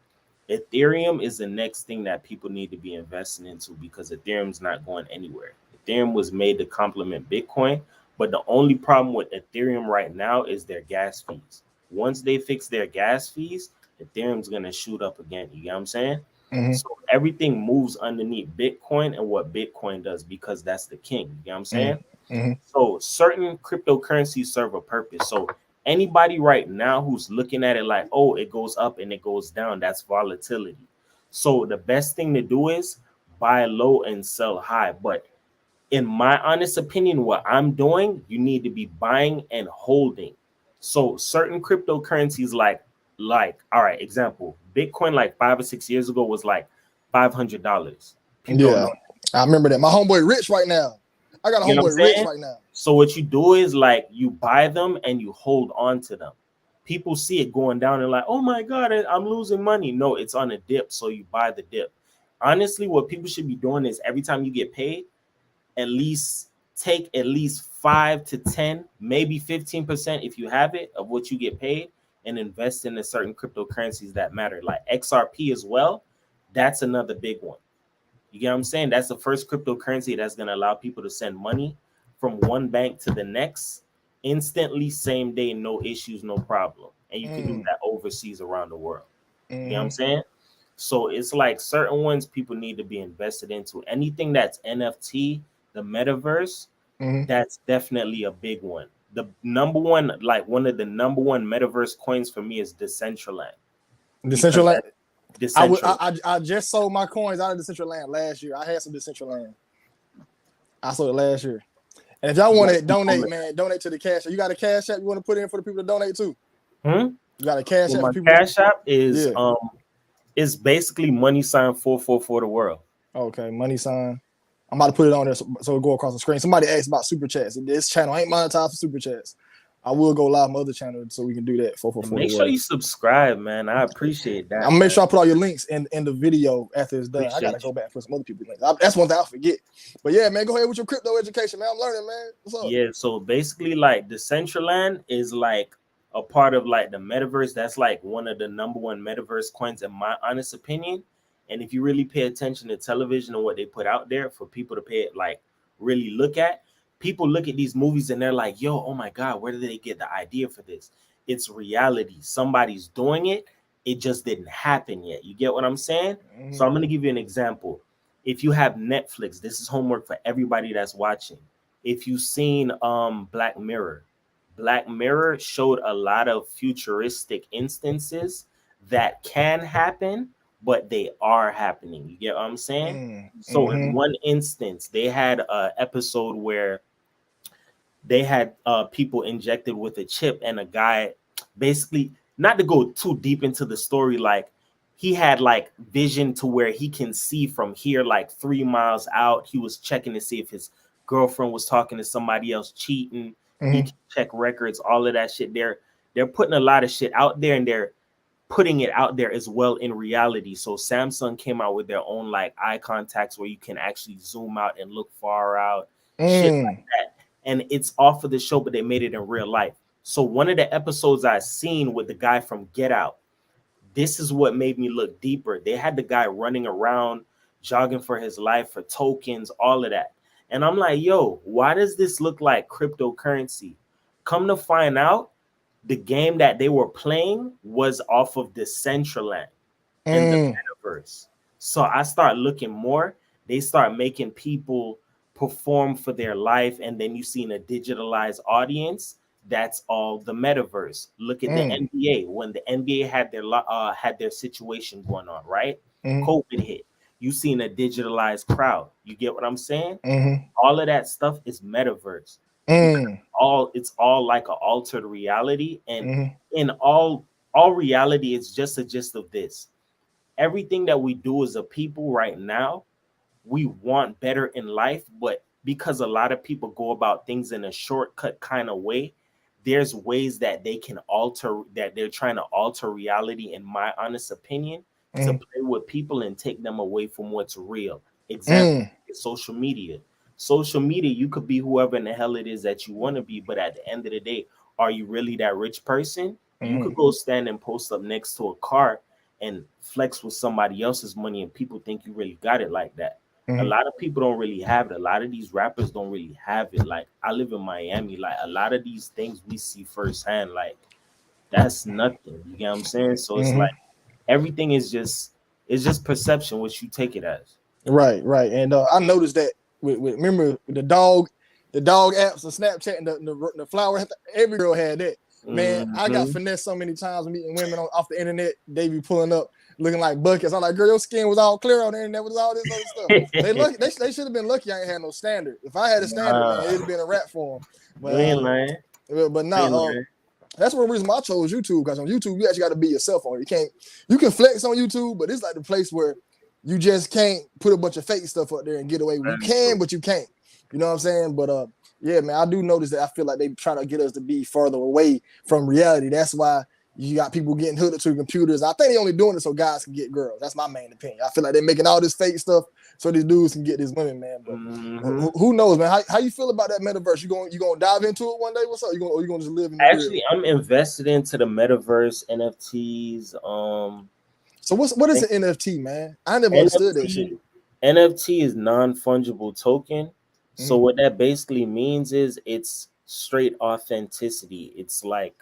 Ethereum is the next thing that people need to be investing into because Ethereum's not going anywhere. Ethereum was made to complement Bitcoin, But the only problem with Ethereum right now is their gas fees. Once they fix their gas fees, Ethereum's gonna shoot up again. You get what I'm saying? So everything moves underneath Bitcoin and what Bitcoin does because that's the king. You get what I'm saying? So certain cryptocurrencies serve a purpose. So anybody right now who's looking at it like, oh, it goes up and it goes down, that's volatility. So the best thing to do is buy low and sell high. But in my honest opinion, what I'm doing, you need to be buying and holding. So certain cryptocurrencies all right, example, Bitcoin like 5 or 6 years ago was like $500. People don't know. I remember that. My homeboy rich right now. I got a homeboy rich right now. So what you do is like you buy them and you hold on to them. People see it going down and like, oh my God, I'm losing money. No, it's on a dip. So you buy the dip. Honestly, what people should be doing is every time you get paid, at least take at least 5 to 10, maybe 15% if you have it of what you get paid and invest in a certain cryptocurrencies that matter, like XRP as well. That's another big one. You get what I'm saying? That's the first cryptocurrency that's going to allow people to send money from one bank to the next instantly, same day, no issues, no problem. And you can do that overseas around the world. You know what I'm saying? So it's like certain ones people need to be invested into. Anything that's NFT, the metaverse, that's definitely a big one. The number one, like one of the number one metaverse coins for me is Decentraland. Decentraland. I just sold my coins out of Decentraland last year. I had some Decentraland. I sold it last year. And if y'all want to donate, man, donate to the Cash App. You got a Cash App you want to put in for the people to donate to? You got a Cash App my for people? Cash App is it's basically money sign 444 the world. Okay, money sign. I'm about to put it on there so it'll go across the screen. Somebody asked about super chats. This channel ain't monetized for super chats. I will go live on my other channel so we can do that. 444. Make sure you subscribe, man. I appreciate that. I'm gonna make sure I put all your links in the video after it's done. I gotta go back and put some other people's links. That's one thing I forget. But yeah, man, go ahead with your crypto education, man. I'm learning, man. What's up? Yeah, so basically, like Decentraland is like a part of like the metaverse. That's like one of the number one metaverse coins, in my honest opinion. And if you really pay attention to television and what they put out there for people to pay it, like really look at. People look at these movies and they're like, yo, oh my God, where did they get the idea for this? It's reality. Somebody's doing it. It just didn't happen yet. You get what I'm saying? So I'm going to give you an example. If you have Netflix, this is homework for everybody that's watching. If you've seen Black Mirror showed a lot of futuristic instances that can happen, but they are happening. You get what I'm saying? So in one instance, they had an episode where they had people injected with a chip, and a guy, basically, not to go too deep into the story, like he had like vision to where he can see from here like 3 miles out. He was checking to see if his girlfriend was talking to somebody else, cheating. He can check records, all of that shit. They're putting a lot of shit out there, and they're putting it out there as well in reality. So Samsung came out with their own like eye contacts where you can actually zoom out and look far out, shit like that. And it's off of the show, but they made it in real life. So one of the episodes I seen with the guy from Get Out, this is what made me look deeper. They had the guy running around, jogging for his life, for tokens, all of that. And I'm like, yo, why does this look like cryptocurrency? Come to find out, the game that they were playing was off of Decentraland and the metaverse. So I start looking more. They start making people perform for their life, and then you see in a digitalized audience. That's all the metaverse. Look at the NBA. When the NBA had their situation going on, right? COVID hit. You seen a digitalized crowd. You get what I'm saying? All of that stuff is metaverse. It's all like an altered reality, and in all reality, it's just a gist of this. Everything that we do as a people right now, we want better in life, but because a lot of people go about things in a shortcut kind of way, there's ways that they can alter, that they're trying to alter reality, in my honest opinion, to play with people and take them away from what's real. Example, social media. Social media, you could be whoever in the hell it is that you want to be, but at the end of the day, are you really that rich person? You could go stand and post up next to a car and flex with somebody else's money, and people think you really got it like that. A lot of people don't really have it. A lot of these rappers don't really have it. Like, I live in Miami. Like, a lot of these things we see firsthand. Like, that's nothing. You get what I'm saying? So it's like everything is just, it's just perception, what you take it as. Right. And I noticed that with remember the dog apps, the Snapchat, and the flower. Every girl had that. Man, I got finessed so many times meeting women off the internet. They be pulling up looking like buckets. I'm like, girl, your skin was all clear on the internet with all this other stuff. They should have been lucky I ain't had no standard. If I had a standard, man, it'd have been a rap for them. But now, that's one reason why I chose YouTube, because on YouTube you actually got to be yourself on it. You can flex on YouTube, but it's like the place where you just can't put a bunch of fake stuff up there and get away with it. You can, but you can't. You know what I'm saying? But yeah, man, I do notice that I feel like they try to get us to be further away from reality. That's why you got people getting hooked to computers. I think they only doing it so guys can get girls. That's my main opinion. I feel like they're making all this fake stuff so these dudes can get these women, man. But who knows, man? How you feel about that metaverse? You gonna dive into it one day? What's up? You gonna just live in the Actually, I'm invested into the metaverse, NFTs. So what is an NFT, man? I never understood that shit. NFT is non-fungible token. So what that basically means is it's straight authenticity. It's like,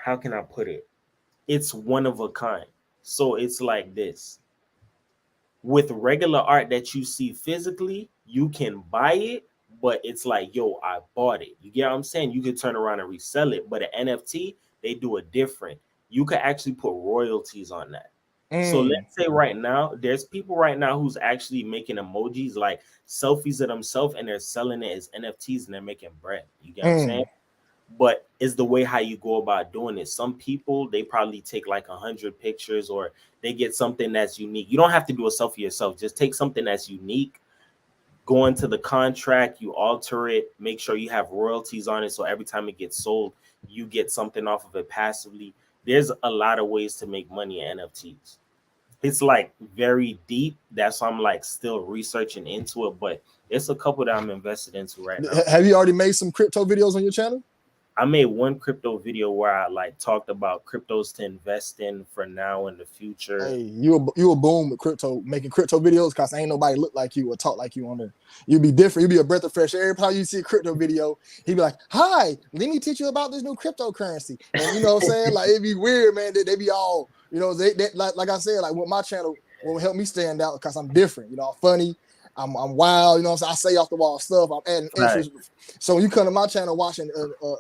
how can I put it? It's one of a kind. So it's like this. With regular art that you see physically, you can buy it, but it's like, yo, I bought it. You get what I'm saying? You can turn around and resell it. But an NFT, they do it different. You can actually put royalties on that. So let's say right now, there's people right now who's actually making emojis, like selfies of themselves, and they're selling it as NFTs and they're making bread. You get what I'm saying? But it's the way how you go about doing it. Some people, they probably take like 100 pictures, or they get something that's unique. You don't have to do a selfie yourself. Just take something that's unique, go into the contract, you alter it, make sure you have royalties on it. So every time it gets sold, you get something off of it passively. There's a lot of ways to make money in NFTs. It's like very deep. That's why I'm like still researching into it, but it's a couple that I'm invested into right now. Have you already made some crypto videos on your channel? I made one crypto video where I like talked about cryptos to invest in for now and the future. Hey, you a boom with crypto, making crypto videos, because ain't nobody look like you or talk like you on there. You be different. You be a breath of fresh air. Every time you see a crypto video, he be like, "Hi, let me teach you about this new cryptocurrency." And you know what I'm saying? Like, it'd be weird, man. They be all, you know, they like I said, like with my channel, what will help me stand out because I'm different. You know, I'm funny. I'm wild, you know what I'm saying? I say off the wall stuff. I'm adding extras. Right. So when you come to my channel watching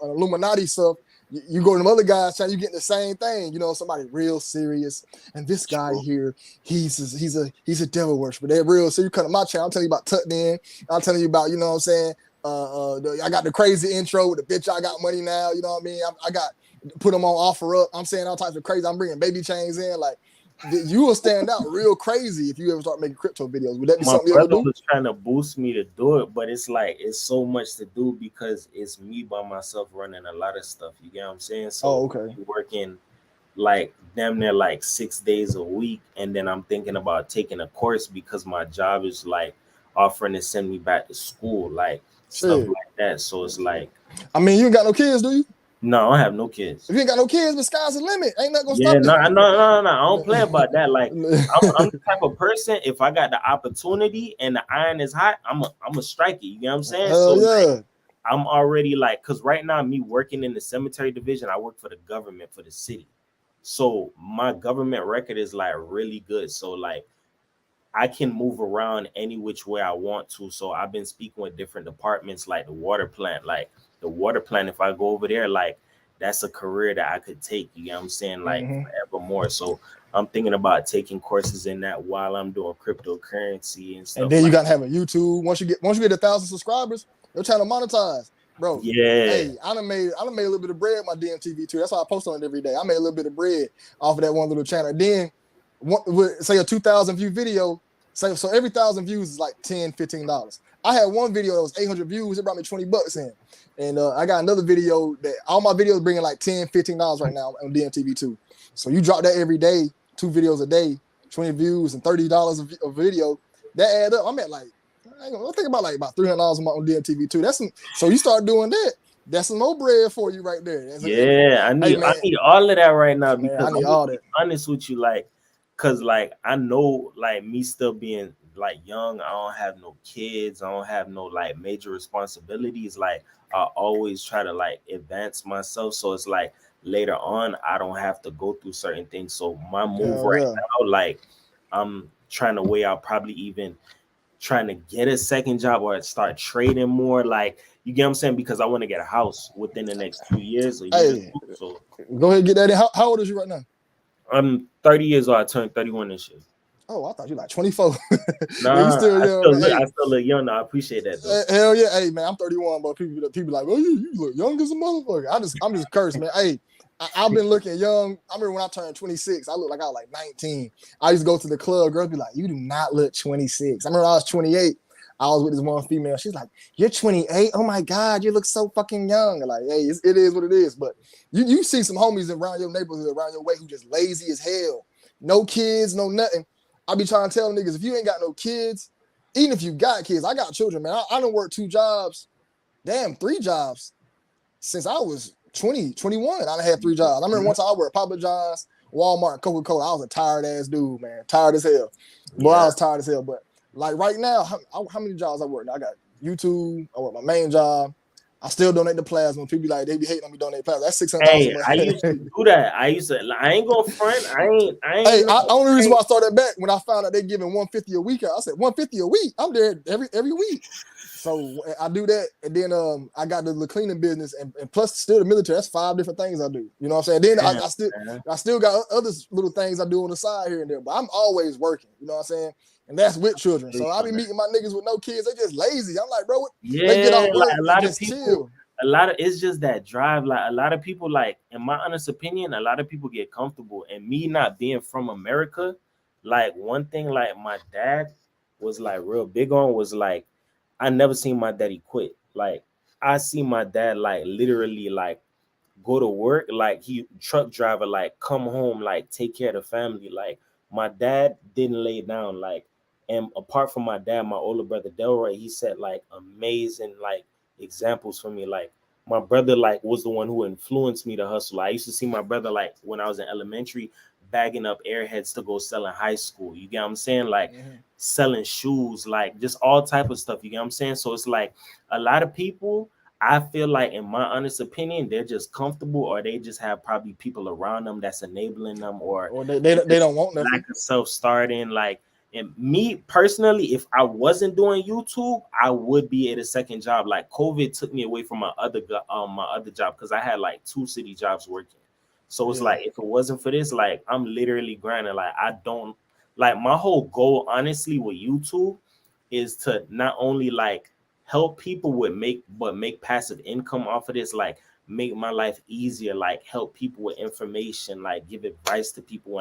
Illuminati stuff, you go to them other guys' channel, you get the same thing. You know, somebody real serious. And this guy here, he's a devil worshiper. They're real. So you come to my channel, I'm telling you about Tucked In. I'm telling you about, you know what I'm saying? I got the crazy intro with the bitch I got money now. You know what I mean? I got put them on offer up. I'm saying all types of crazy. I'm bringing baby chains in, like. You will stand out real crazy if you ever start making crypto videos. Would that be something you ever do? My brother was trying to boost me to do it, but it's like it's so much to do because it's me by myself running a lot of stuff. You get what I'm saying? So working like damn near like 6 days a week, and then I'm thinking about taking a course because my job is like offering to send me back to school, like stuff like that. So it's like, I mean, you ain't got no kids, do you? No, I don't have no kids. If you ain't got no kids, the sky's the limit. Ain't nothing gonna stop you. No. I don't play about that. Like, I'm the type of person, if I got the opportunity and the iron is hot, I'm a strike it. You know what I'm saying? Like, I'm already like, because right now, me working in the cemetery division, I work for the government, for the city. So my government record is like really good. So like, I can move around any which way I want to. So I've been speaking with different departments, like the water plant, if I go over there, like that's a career that I could take, you know what I'm saying, like forevermore. So I'm thinking about taking courses in that while I'm doing cryptocurrency and stuff. And then you gotta have a YouTube. Once you get 1,000 subscribers, your channel monetize, bro. Yeah. Hey, I done made a little bit of bread with my DMTV too. That's why I post on it every day. I made a little bit of bread off of that one little channel. Then say a 2,000 view video. So every 1,000 views is like $10, $15. I had one video that was 800 views. It brought me $20 in. And I got another video that all my videos bringing like $10, $15 right now on DMTV too. So you drop that every day, 2 videos a day, 20 views and $30 a video. That add up. I'm at like, I think about $300 on DMTV too. So you start doing that. That's some more bread for you right there. I need all of that right now because I need all that. Honest with you, like, cause like I know like me still being like young, I don't have no kids, I don't have no like major responsibilities. Like I always try to like advance myself, so it's like later on I don't have to go through certain things. So my move Hell right yeah. now, like I'm trying to weigh out probably even trying to get a second job or start trading more. Like you get what I'm saying? Because I want to get a house within the next 2 years or years. Hey, So go ahead and get that in. How old is you right now? I'm 30 years old. I turned 31 this year. Oh, I thought you like 24. Yeah, you Nah, still young, man. Hey, I still look young. I appreciate that though. hell yeah. Hey, man, I'm 31, but people like, well, you look young as a motherfucker. I'm just cursed, man. Hey, I've been looking young. I remember when I turned 26, I looked like I was like 19. I used to go to the club. Girls be like, you do not look 26. I remember when I was 28. I was with this one female. She's like, you're 28? Oh my God, you look so fucking young. Like, hey, it is what it is. But you see some homies around your neighborhood, around your way, who just lazy as hell. No kids, no nothing. I be trying to tell niggas, if you ain't got no kids, even if you got kids, I got children, man. I done worked 2 jobs, 3 jobs since I was 20, 21. I done had 3 jobs. I remember one time I worked Papa John's, Walmart, Coca-Cola. I was a tired ass dude, man. Tired as hell. Boy, I was tired as hell. But like right now, how many jobs I work now? I got YouTube. I work my main job. I still donate the plasma. People be like, they be hating on me donate plasma. That's $600 a month. I used to do that. I ain't gonna front. I ain't. Hey, only reason why I started back when I found out they giving $150 a week. I said $150 a week. I'm there every week. So I do that, and then I got the cleaning business, and plus still the military. That's 5 different things I do. You know what I'm saying? Then I still got other little things I do on the side here and there, but I'm always working. You know what I'm saying? And that's with children. So I be meeting my niggas with no kids. They just lazy. I'm like, bro, they get off work, like a lot and of just people. chill. It's just that drive. Like a lot of people, like in my honest opinion, a lot of people get comfortable. And me not being from America, like one thing, like my dad was like real big on was like, I never seen my daddy quit. Like I see my dad like literally like go to work, like he truck driver, like come home, like take care of the family. Like my dad didn't lay down. Like, and apart from my dad, my older brother Delroy, he set like amazing like examples for me. Like my brother like was the one who influenced me to hustle. I used to see my brother like when I was in elementary bagging up airheads to go sell in high school. You get what I'm saying? Like selling shoes, like just all type of stuff. You get what I'm saying? So it's like a lot of people, I feel like, in my honest opinion, they're just comfortable, or they just have probably people around them that's enabling them, or they don't want nothing. Lack of self-starting. Like, and me personally, if I wasn't doing YouTube, I would be at a second job. Like COVID took me away from my other job because I had like 2 city jobs working. So it's like, if it wasn't for this, like I'm literally grinding. Like I don't like, my whole goal, honestly, with YouTube is to not only like help people make passive income off of this, like make my life easier, like help people with information, like give advice to people.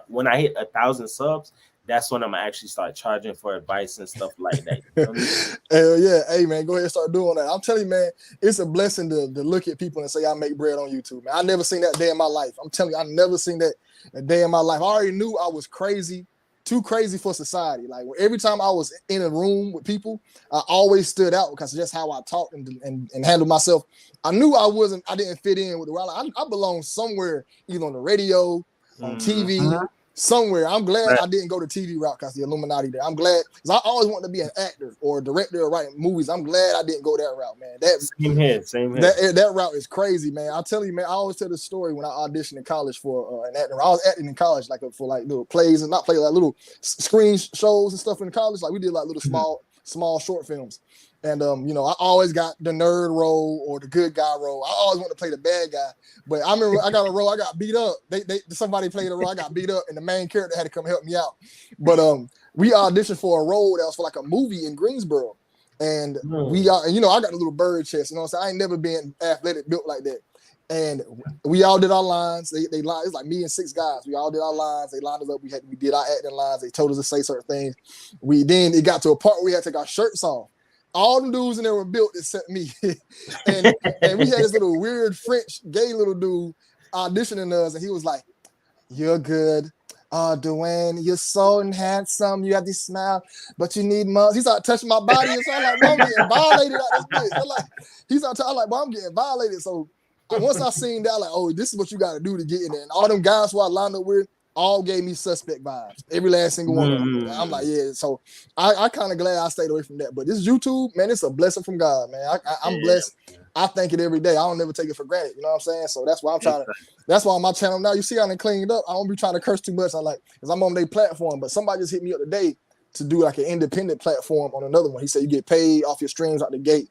When I hit 1,000 subs, that's when I'm actually start charging for advice and stuff like that. You know what I mean? Hell yeah. Hey man, go ahead and start doing that. I'm telling you, man, it's a blessing to look at people and say I make bread on YouTube, man. I never seen that day in my life. I'm telling you, I never seen that a day in my life. I already knew I was crazy, too crazy for society. Like every time I was in a room with people, I always stood out because that's how I talked and handled myself. I knew I didn't fit in with the world. I belong somewhere, either on the radio, on TV, somewhere. I'm glad I didn't go to TV route because the Illuminati there. I'm glad, because I always wanted to be an actor or a director or writing movies. I'm glad I didn't go that route, man. Same here. That route is crazy, man. I'll tell you, man, I always tell the story when I auditioned in college for an actor. I was acting in college for little plays, and not plays, like little screen shows and stuff in college. Like we did like little small short films. And I always got the nerd role or the good guy role. I always want to play the bad guy. But I remember I got a role, I got beat up. Somebody played a role, I got beat up, and the main character had to come help me out. But we auditioned for a role that was for like a movie in Greensboro. And I got a little bird chest, you know what I'm saying? I ain't never been athletic, built like that. And we all did our lines. They lined, it's like me and 6 guys. We all did our lines. They lined us up. We did our acting lines. They told us to say certain things. Then it got to a part where we had to take our shirts off. All the dudes in there were built except me. and we had this little weird French gay little dude auditioning us, and he was like, "You're good. Dwayne, you're so handsome. You have this smile, but you need more." He started touching my body, and so I'm like, "Bro, I'm getting violated out this bitch." I'm like, "Bro, I'm getting violated." So once I seen that, like, "Oh, this is what you got to do to get in there." And all them guys who I lined up with, all gave me suspect vibes. Every last single one of them. I'm like, yeah. So I kind of glad I stayed away from that. But this YouTube, man, it's a blessing from God, man. I'm blessed. I thank it every day. I don't never take it for granted. You know what I'm saying? So that's why I'm trying to. That's why on my channel now, you see, I done cleaned up. I don't be trying to curse too much. I like, because I'm on their platform. But somebody just hit me up today to do like an independent platform on another one. He said you get paid off your streams out the gate,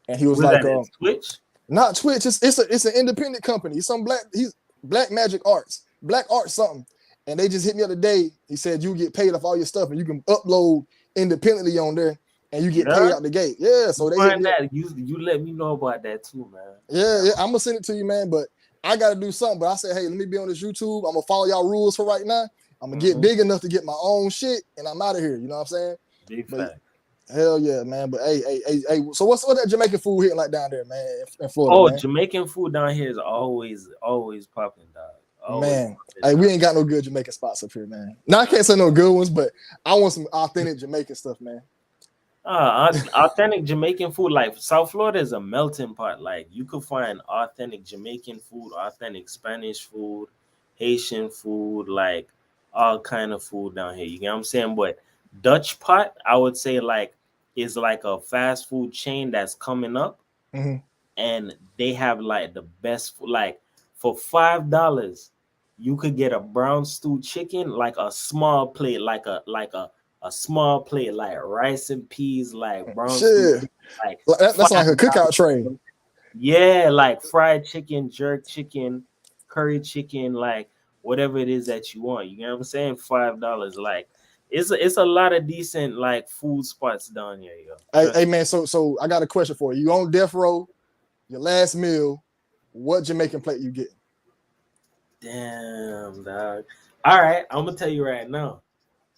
and he was like, Twitch? Not Twitch. It's an independent company. He's Black Magic Arts, Black Art something. And they just hit me the other day. He said you get paid off all your stuff, and you can upload independently on there, and you get paid out the gate. Yeah, so they hit me that. You let me know about that too, man. Yeah, I'm gonna send it to you, man. But I gotta do something. But I said, hey, let me be on this YouTube. I'm gonna follow y'all rules for right now. I'm gonna get big enough to get my own shit, and I'm out of here. You know what I'm saying? Big fact. Hell yeah, man. But hey. So what's that Jamaican food hitting like down there, man, in Florida? Oh, man? Jamaican food down here is always popping, dog. Man, hey, we ain't got no good Jamaican spots up here, man. Now I can't say no good ones, but I want some authentic Jamaican stuff, man. Authentic Jamaican food, like South Florida is a melting pot. Like you could find authentic Jamaican food, authentic Spanish food, Haitian food, like all kind of food down here. You get what I'm saying? But Dutch pot, I would say, like is like a fast food chain that's coming up, and they have like the best food. Like for $5, you could get a brown stew chicken, like a small plate, like a small plate, like rice and peas, like brown stew, like that's like a cookout tray. Yeah, like fried chicken, jerk chicken, curry chicken, like whatever it is that you want. You know what I'm saying? $5. Like it's a lot of decent like food spots down here, yo. Hey man, so I got a question for you. You on death row, your last meal, what Jamaican plate you get? Damn, dog. All right, I'm gonna tell you right now.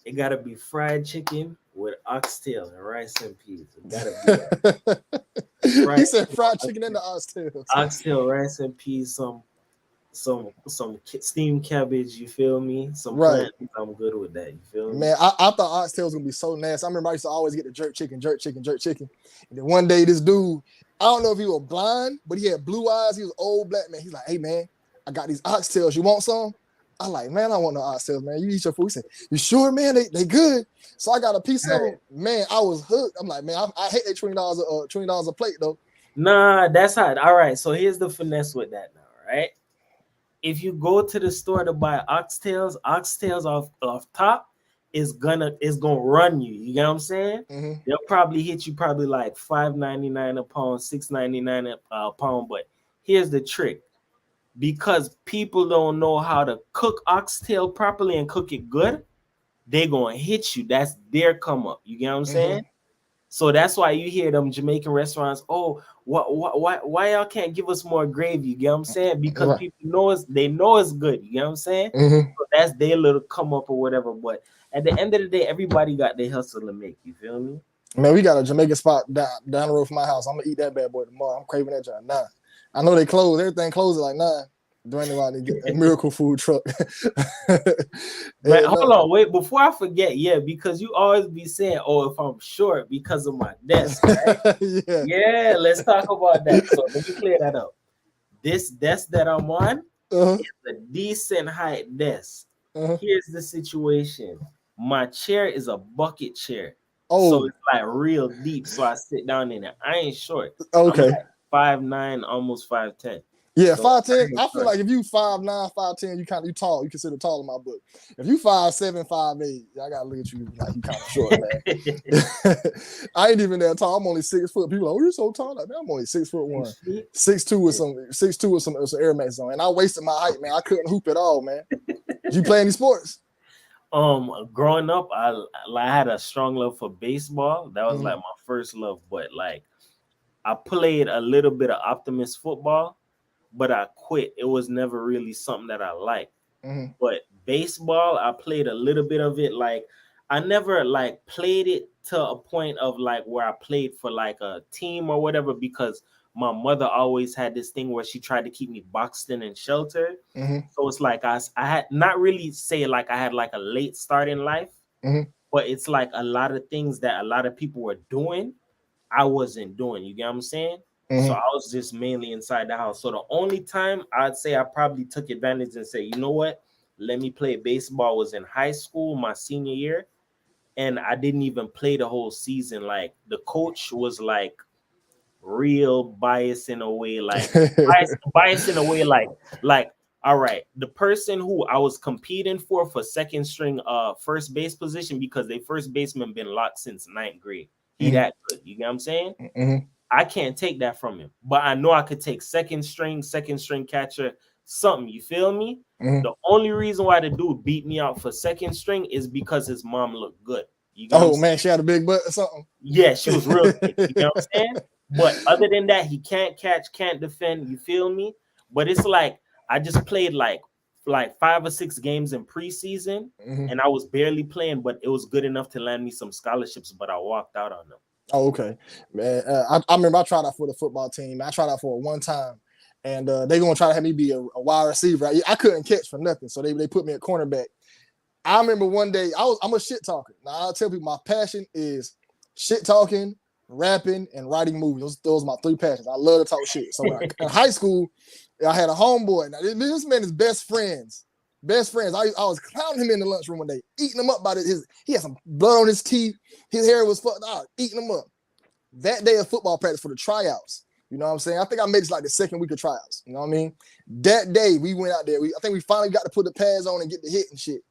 It gotta be fried chicken with oxtail and rice and peas. It gotta be. He said fried chicken and the oxtail. Oxtail, rice and peas, some steamed cabbage. You feel me? Some right. Plantains, I'm good with that. You feel me? Man, I thought oxtail was gonna be so nasty. I remember I used to always get the jerk chicken. And then one day this dude, I don't know if he was blind, but he had blue eyes. He was an old black man. He's like, hey man, I got these oxtails. You want some? I like, man, I want no oxtails, man. You eat your food. He said, you sure, man? They good. So I got a piece of them. Man, I was hooked. I'm like, man, I hate that $20 a plate though. Nah, that's hot. All right. So here's the finesse with that now, right? If you go to the store to buy oxtails off top is gonna run you. You get what I'm saying? They'll probably hit you like $5.99 a pound, $6.99 a pound. But here's the trick. Because people don't know how to cook oxtail properly and cook it good, they're gonna hit you. That's their come up. You get what I'm saying? So that's why you hear them Jamaican restaurants, oh, why y'all can't give us more gravy? You get what I'm saying? Because people they know it's good. You get what I'm saying? So that's their little come up or whatever. But at the end of the day, everybody got their hustle to make. You feel me? Man, we got a Jamaican spot down the road from my house. I'm gonna eat that bad boy tomorrow. I'm craving that joint now. I know they close. Everything closes like 9. Dwayne about to get a miracle food truck. Man, hold on, wait, before I forget, because you always be saying, oh, if I'm short because of my desk, right? Yeah, let's talk about that. So let me clear that up. This desk that I'm on is a decent height desk. Here's the situation. My chair is a bucket chair. So it's like real deep. So I sit down in it. I ain't short. Okay. I'm like 5'9", almost 5'10". Yeah, so 5'10". I feel like if you 5'9", 5'10", you tall. You consider tall in my book. If you 5'7", 5'8", I gotta look at you like you kind of short, man. I ain't even that tall. I'm only 6 foot. People are like, oh, you're so tall. Like, man, I'm only 6'1", 6'2" with some Air Max on. And I wasted my height, man. I couldn't hoop at all, man. Did you play any sports? Growing up, I had a strong love for baseball. That was like my first love. But like, I played a little bit of Optimus football, but I quit. It was never really something that I liked. But baseball, I played a little bit of it. Like, I never like played it to a point of like where I played for like a team or whatever, because my mother always had this thing where she tried to keep me boxed in and sheltered. So it's like I had not really say like I had like a late start in life, but it's like a lot of things that a lot of people were doing, I wasn't doing. You get what I'm saying? So I was just mainly inside the house. So the only time I'd say I probably took advantage and say, you know what? let me play baseball was in high school, my senior year, and I didn't even play the whole season. Like the coach was like real biased in a way, like biased in a way, like all right, the person who I was competing for second string first base position, because they first baseman been locked since ninth grade. He that good. You get what I'm saying? I can't take that from him, but I know I could take second string catcher, something. You feel me? The only reason why the dude beat me out for second string is because his mom looked good. You get oh man, she had a big butt or something. Yeah, she was real thick. You know what I'm saying? But other than that, he can't catch, can't defend. You feel me? But it's like I just played like 5 or 6 games in preseason, and I was barely playing, but it was good enough to land me some scholarships. But I walked out on them. Oh, okay, man. I remember I tried out for the football team. I tried out for it one time, and they gonna try to have me be a wide receiver. I couldn't catch for nothing, so they put me at cornerback. I remember one day I'm a shit talker. Now I'll tell people my passion is shit talking, rapping, and writing movies. Those are my 3 passions. I love to talk shit. So in high school, I had a homeboy. Now this man is best friends. Best friends. I was clowning him in the lunchroom one day, eating him up by he had some blood on his teeth. His hair was fucked out, eating him up. That day of football practice for the tryouts. You know what I'm saying? I think I made it like the second week of tryouts. You know what I mean? That day we went out there. I think we finally got to put the pads on and get the hit and shit.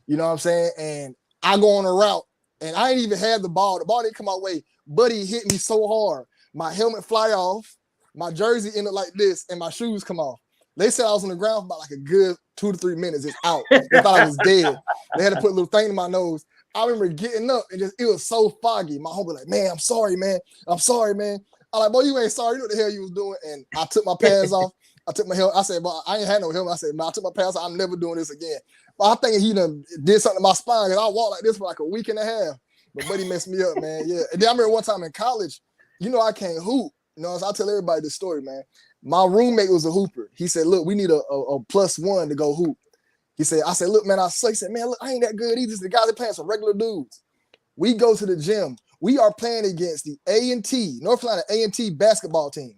You know what I'm saying? And I go on a route, and I ain't even had the ball. The ball didn't come my way. Buddy hit me so hard. My helmet fly off. My jersey ended like this, and my shoes come off. They said I was on the ground for about like a good 2 to 3 minutes. It's out. They thought I was dead. They had to put a little thing in my nose. I remember getting up, and it was so foggy. My homie was like, man, I'm sorry, man. I'm sorry, man. I'm like, boy, you ain't sorry. You know what the hell you was doing. And I took my pads off. I took my helmet. I said, but I ain't had no helmet. I said, man, I took my pads off. I'm never doing this again. But I'm thinking he done did something to my spine, because I walked like this for like a week and a half. But buddy messed me up, man. Yeah. And then I remember one time in college, I can't hoop. So I tell everybody this story, man. My roommate was a hooper. He said, look, we need a +1 to go hoop. I said, look, man, I suck. He said, man, look, I ain't that good either. The guys are playing some regular dudes. We go to the gym. We are playing against the A&T, North Carolina A&T basketball team.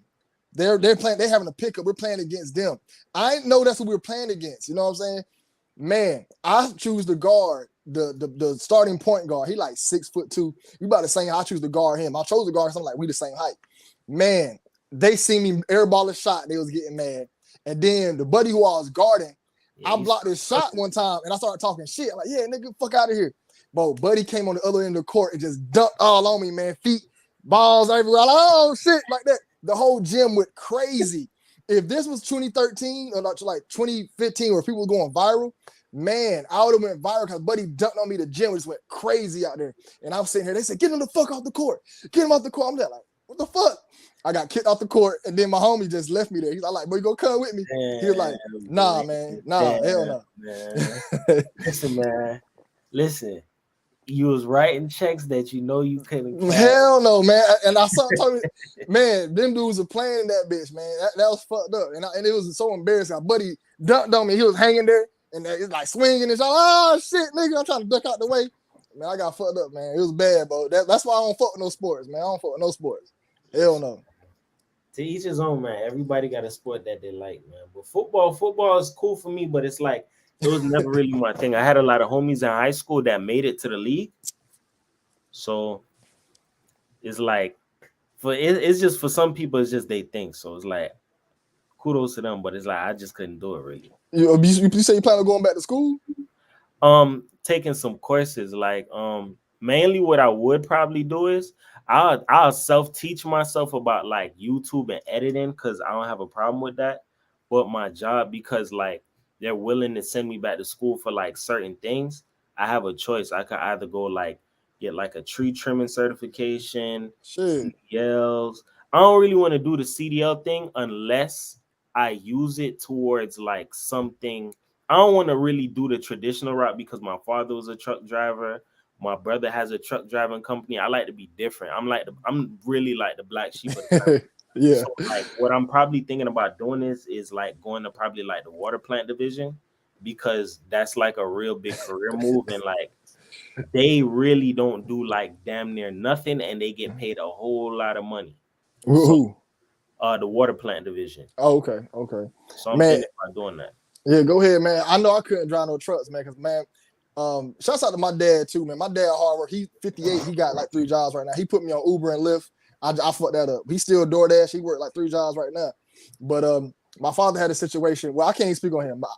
They're playing, they're having a pickup. We're playing against them. I didn't know that's what we were playing against. You know what I'm saying? Man, I choose the guard, the starting point guard. He like 6'2". We about the same. I choose to guard him. I chose the guard something like we the same height. Man, they see me airball a shot. They was getting mad. And then the buddy who I was guarding, I blocked his shot one time, and I started talking shit. I'm like, yeah, nigga, fuck out of here. But buddy came on the other end of the court and just dunked all on me, man. Feet, balls everywhere. Like, oh, shit, like that. The whole gym went crazy. If this was 2013 or like 2015 where people were going viral, man, I would have went viral because buddy dunked on me. The gym just went crazy out there. And I'm sitting here. They said, get him the fuck off the court. Get him off the court. I'm there like, what the fuck? I got kicked off the court, and then my homie just left me there. He's like, boy, you gonna come with me? He was like, nah, man. Nah, hell no. Man. Listen, man. Listen. You was writing checks that you couldn't cash. Hell no, man. And I saw me, man, them dudes were playing that bitch, man. That was fucked up. And it was so embarrassing. My buddy dunked on me. He was hanging there, and it's like swinging and shit. Oh, shit, nigga. I'm trying to duck out the way. Man, I got fucked up, man. It was bad, bro. That's why I don't fuck with no sports, man. I don't fuck with no sports. Hell no. To each his own, man. Everybody got a sport that they like, man. But football is cool for me, but it's like, it was never really my thing. I had a lot of homies in high school that made it to the league. So it's like, it's just for some people, it's just they think. So it's like, kudos to them, but it's like, I just couldn't do it really. You say you plan on going back to school? Taking some courses. Like, mainly what I would probably do is I'll self-teach myself about like YouTube and editing, because I don't have a problem with that. But my job, because like they're willing to send me back to school for like certain things, I have a choice. I could either go like get like a tree trimming certification, CDLs. I don't really want to do the CDL thing unless I use it towards like something. I don't want to really do the traditional route because my father was a truck driver. My brother has a truck driving company. I like to be different. I'm really like the black sheep of the family. Yeah. So like what I'm probably thinking about doing is like going to probably like the water plant division, because that's like a real big career move, and like they really don't do like damn near nothing, and they get paid a whole lot of money. Who? The water plant division. Oh, okay. So I'm thinking about doing that. Yeah, go ahead, man. I know I couldn't drive no trucks, man, because, man, shouts out to my dad, too, man. My dad hard work. He 58. He got like 3 jobs right now. He put me on Uber and Lyft. I fucked that up. He still DoorDash. He worked like 3 jobs right now. But my father had a situation. Well, I can't even speak on him. But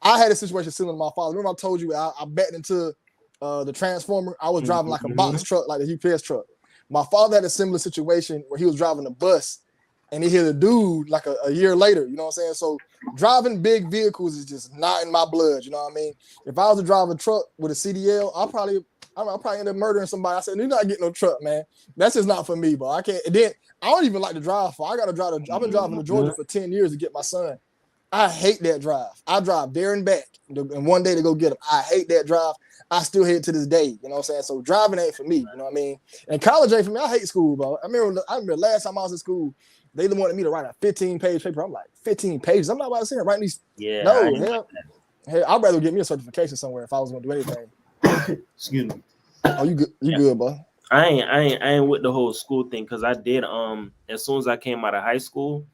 I had a situation similar to my father. Remember I told you I backed into the Transformer? I was driving like a box truck, like a UPS truck. My father had a similar situation where he was driving a bus and he hit a dude like a year later, you know what I'm saying? So driving big vehicles is just not in my blood, you know what I mean? If I was to drive a truck with a CDL, I'll probably end up murdering somebody. I said, you're not getting no truck, man. That's just not for me, but I can't. And then I don't even like to drive far. I've been driving to Georgia for 10 years to get my son. I hate that drive. I drive there and back and one day to go get him. I hate that drive. I still hate it to this day. You know what I'm saying? So driving ain't for me. You know what I mean? And college ain't for me. I hate school, bro. I remember last time I was in school, they wanted me to write a 15-page paper. I'm like, 15 pages? I'm not about to sit here writing these. Yeah. No, hell, I'd rather get me a certification somewhere if I was going to do anything. Excuse me. Oh, you good? You good, bro? I ain't with the whole school thing because I did. As soon as I came out of high school,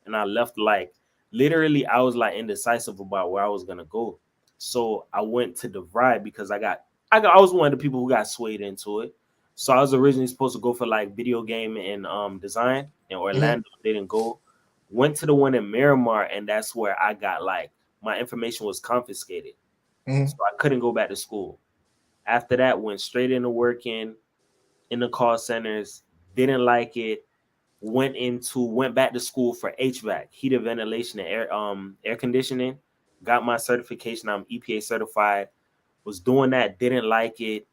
and I left, like literally, I was like indecisive about where I was gonna go. So I went to DeVry because I was one of the people who got swayed into it. So I was originally supposed to go for like video game and design in Orlando. Didn't go. Went to the one in Miramar, and that's where I got like my information was confiscated. So I couldn't go back to school. After that, went straight into working in the call centers. Didn't like it. Went back to school for HVAC, heated ventilation and air conditioning. Got my certification. I'm EPA certified. Was doing that. Didn't like it.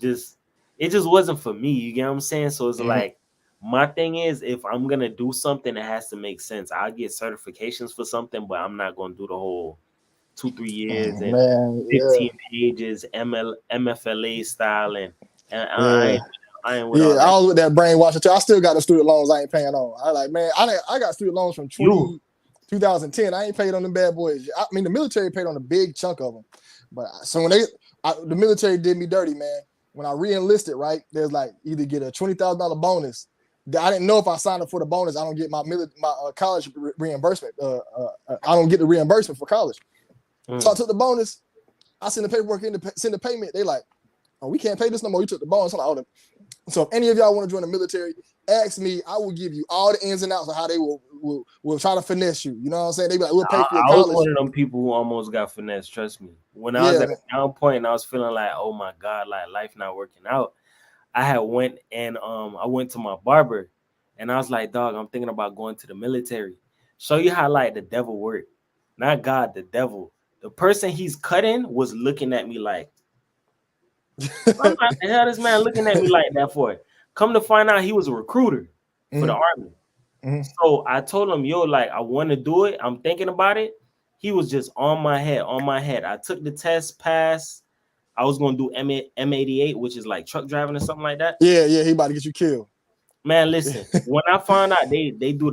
It just wasn't for me. You get what I'm saying? So it's like, my thing is, if I'm going to do something, it has to make sense. I'll get certifications for something, but I'm not going to do the whole 2-3 years and 15 pages, MFLA style. I ain't with all that. I was with that brainwashing too. I still got the student loans I ain't paying on. I got student loans from 2010. I ain't paid on them bad boys. I mean, the military paid on a big chunk of them. But so when the military did me dirty, man. When I re-enlisted, right, there's like either get a $20,000 bonus. I didn't know if I signed up for the bonus, I don't get my college reimbursement. I don't get the reimbursement for college. So I took the bonus. I sent the paperwork in to send the payment. They like, oh, we can't pay this no more. You took the bonus. I'm like, oh, so if any of y'all want to join the military, ask me. I will give you all the ins and outs of how they will try to finesse you. You know what I'm saying? They be like, we'll pay for your college. I was one of them people who almost got finessed. Trust me. When I was at a down point and I was feeling like, oh my God, like life not working out, I had went to my barber and I was like, dog, I'm thinking about going to the military. Show you how like the devil worked. Not God, the devil. The person he's cutting was looking at me like, what the hell this man looking at me like that for? Come to find out he was a recruiter for the Army. So I told him, yo, like, I want to do it. I'm thinking about it. He was just on my head. I took the test, passed. I was going to do M88, which is like truck driving or something like that. Yeah, he about to get you killed. Man, listen, when I found out they do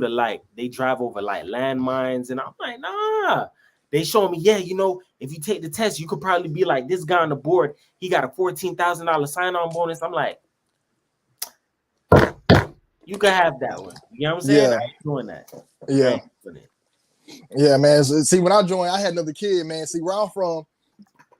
they drive over like landmines, and I'm like, nah. They showed me, yeah, you know, if you take the test, you could probably be like this guy on the board. He got a $14,000 sign-on bonus. I'm like, you can have that one. You know what I'm saying? I ain't doing that. Yeah, man. See, when I joined, I had another kid, man. See, where I'm from,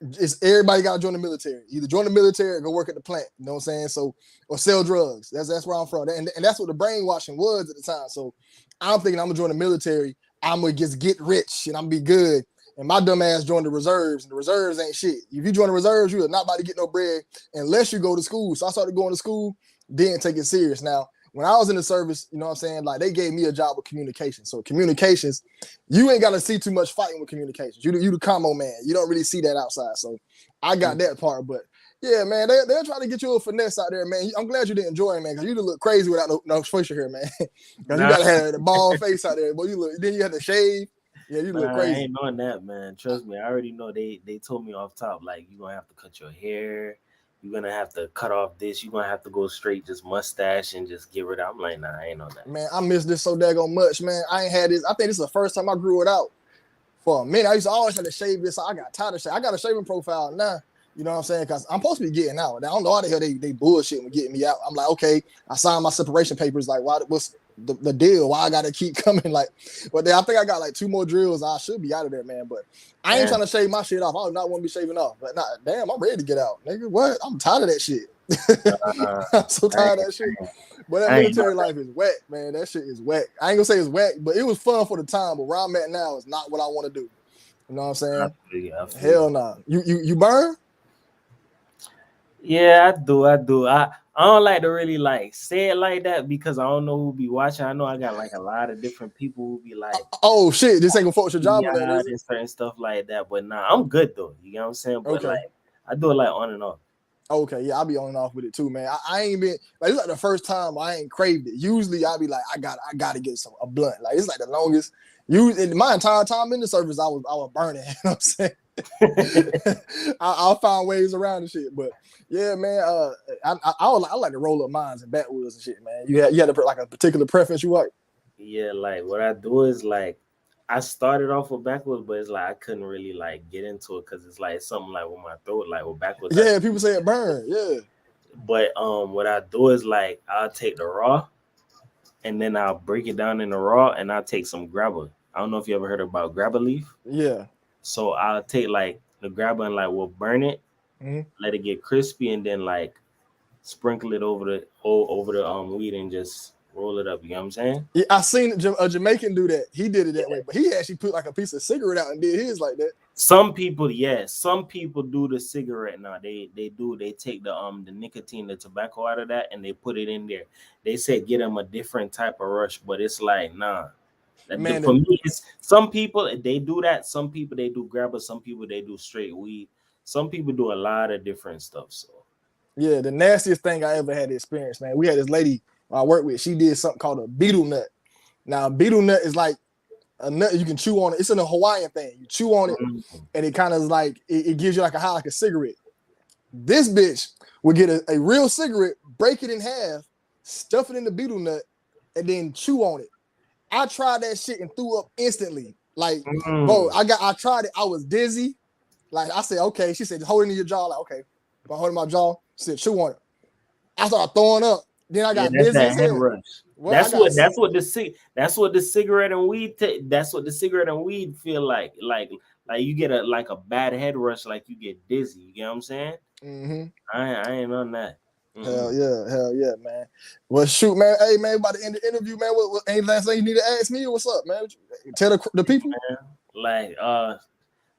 it's everybody got to join the military. Either join the military or go work at the plant. You know what I'm saying? So, or sell drugs. That's where I'm from. And that's what the brainwashing was at the time. So I'm thinking I'm going to join the military. I'm gonna just get rich and I'm gonna be good. And my dumb ass joined the reserves, and the reserves ain't shit. If you join the reserves, you are not about to get no bread unless you go to school. So I started going to school, didn't take it serious. Now, when I was in the service, you know what I'm saying? Like they gave me a job with communications. So communications, you ain't gotta see too much fighting with communications. You the combo man. You don't really see that outside. So I got that part, but yeah, man, they'll try to get you a finesse out there, man. I'm glad you didn't join, man, because you look crazy without no facial hair, man. Because you gotta have the bald face out there, but then you have to shave. Yeah, you look crazy. I ain't doing that, man. Trust me, I already know they told me off top, like you're gonna have to cut your hair, you're gonna have to cut off this, you're gonna have to go straight, just mustache and just get rid of. I'm like, nah, I ain't on that. Man, I miss this so daggone much, man. I ain't had this. I think this is the first time I grew it out for a minute. I used to always have to shave this. I got tired of shaving. I got a shaving profile now. You know what I'm saying? Because I'm supposed to be getting out. I don't know why the hell they bullshitting with getting me out. I'm like, okay, I signed my separation papers. Like, why? the deal. Why I gotta keep coming? Like, but then I think I got like 2 more drills. I should be out of there, man. But I ain't trying to shave my shit off. I do not want to be shaving off. But damn, I'm ready to get out, nigga. What? I'm tired of that shit. I'm so tired of that shit. But that military life is wet, man. That shit is wet. I ain't gonna say it's wet, but it was fun for the time. But where I'm at now is not what I want to do. You know what I'm saying? Hell nah. You burn? Yeah, I do. I don't like to really like say it like that because I don't know who be watching. I know I got like a lot of different people who be like, oh shit, this ain't gonna fuck with your job or that, and certain stuff like that. But nah, I'm good though. You know what I'm saying? But like I do it like on and off. Okay, yeah, I'll be on and off with it too, man. I ain't been like it's like the first time I ain't craved it. Usually I'll be like, I gotta get a blunt. Like it's like the longest. In my entire time in the service, I was burning. You know what I'm saying? I'll find ways around the shit, but yeah, man. I like to roll up mines and backwoods and shit, man. You had to like a particular preference you like? Yeah, like what I do is like I started off with backwards, but it's like I couldn't really like get into it because it's like something like with my throat, like with backwards. Yeah, people say it burn. Yeah. But what I do is like I'll take the raw and then I'll break it down in the raw and I'll take some grabber. I don't know if you ever heard about grabber leaf. Yeah. So I'll take like the grabber and like we'll burn it, let it get crispy, and then like sprinkle it over the weed and just roll it up. You know what I'm saying? Yeah, I seen a Jamaican do that. He did it that way, but he actually put like a piece of cigarette out and did his like that. Some people do the cigarette now. They take the nicotine, the tobacco out of that, and they put it in there. They say get them a different type of rush, but it's like nah. Man, for me, it's some people they do that. Some people they do grabber. Some people they do straight weed. Some people do a lot of different stuff. So yeah, the nastiest thing I ever had to experience, man. We had this lady I worked with. She did something called a beetle nut. Now, beetle nut is like a nut you can chew on it. It's in a Hawaiian thing. You chew on it, and it kind of like it gives you like a high, like a cigarette. This bitch would get a real cigarette, break it in half, stuff it in the beetle nut, and then chew on it. I tried that shit and threw up instantly. Like, bro, I tried it. I was dizzy. Like, I said, okay. She said, hold it in your jaw. Like, okay. If I hold it in my jaw, she said, chew on it. I started throwing up. Then I got dizzy. That's what the cigarette and weed that's what the cigarette and weed feel like. Like you get a bad head rush, like you get dizzy. You get what I'm saying? I ain't on that. Hell yeah, man. Well, shoot, man. Hey, man, about to end the interview, man. What any last thing you need to ask me? What's up, man? Tell the people. Man, like,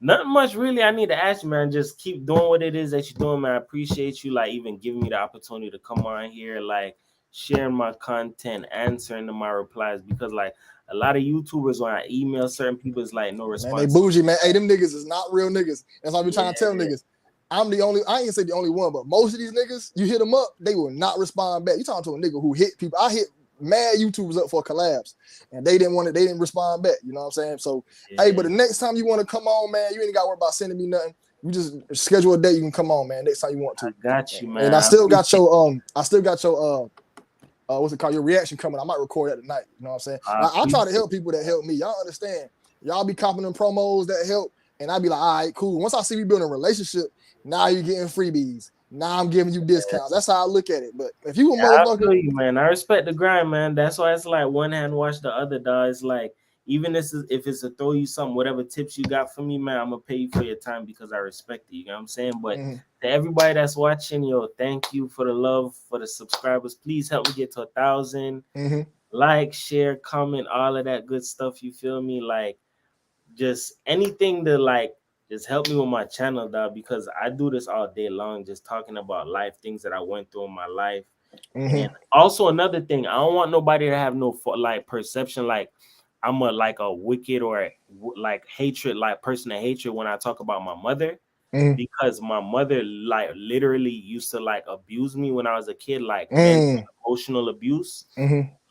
nothing much really. I need to ask you, man. Just keep doing what it is that you're doing, man. I appreciate you, like, even giving me the opportunity to come on here, like, sharing my content, answering to my replies, because, like, a lot of YouTubers, when I email certain people, it's like no response. Man, they bougie, man. Hey, them niggas is not real niggas. That's why I be trying to tell niggas. I ain't say the only one, but most of these niggas, you hit them up, they will not respond back. You talking to a nigga who hit people. I hit mad YouTubers up for collabs, and they didn't respond back. You know what I'm saying? So, hey, but the next time you want to come on, man, you ain't got to worry about sending me nothing. You just schedule a day, you can come on, man. Next time you want to. I got you, man. And I still got your what's it called? Your reaction coming. I might record that tonight. You know what I'm saying? I try to help people that help me. Y'all understand? Y'all be copying them promos that help, and I be like, all right, cool. Once I see we building a relationship, now you're getting freebies. Now I'm giving you discounts. That's how I look at it. But if you a motherfucker, I feel you, man. I respect the grind, man. That's why it's like one hand wash the other, dog. It's like even if it's to throw you something, whatever tips you got from me, man, I'm gonna pay you for your time because I respect it. You know what I'm saying? But to everybody that's watching, yo, thank you for the love, for the subscribers. Please help me get to 1,000. Like, share, comment, all of that good stuff. You feel me? Like, just anything to like. Just help me with my channel, dog, because I do this all day long, just talking about life, things that I went through in my life. And also another thing, I don't want nobody to have no like perception like I'm a wicked or like hatred, like person of hatred when I talk about my mother, because my mother like literally used to like abuse me when I was a kid, like emotional abuse,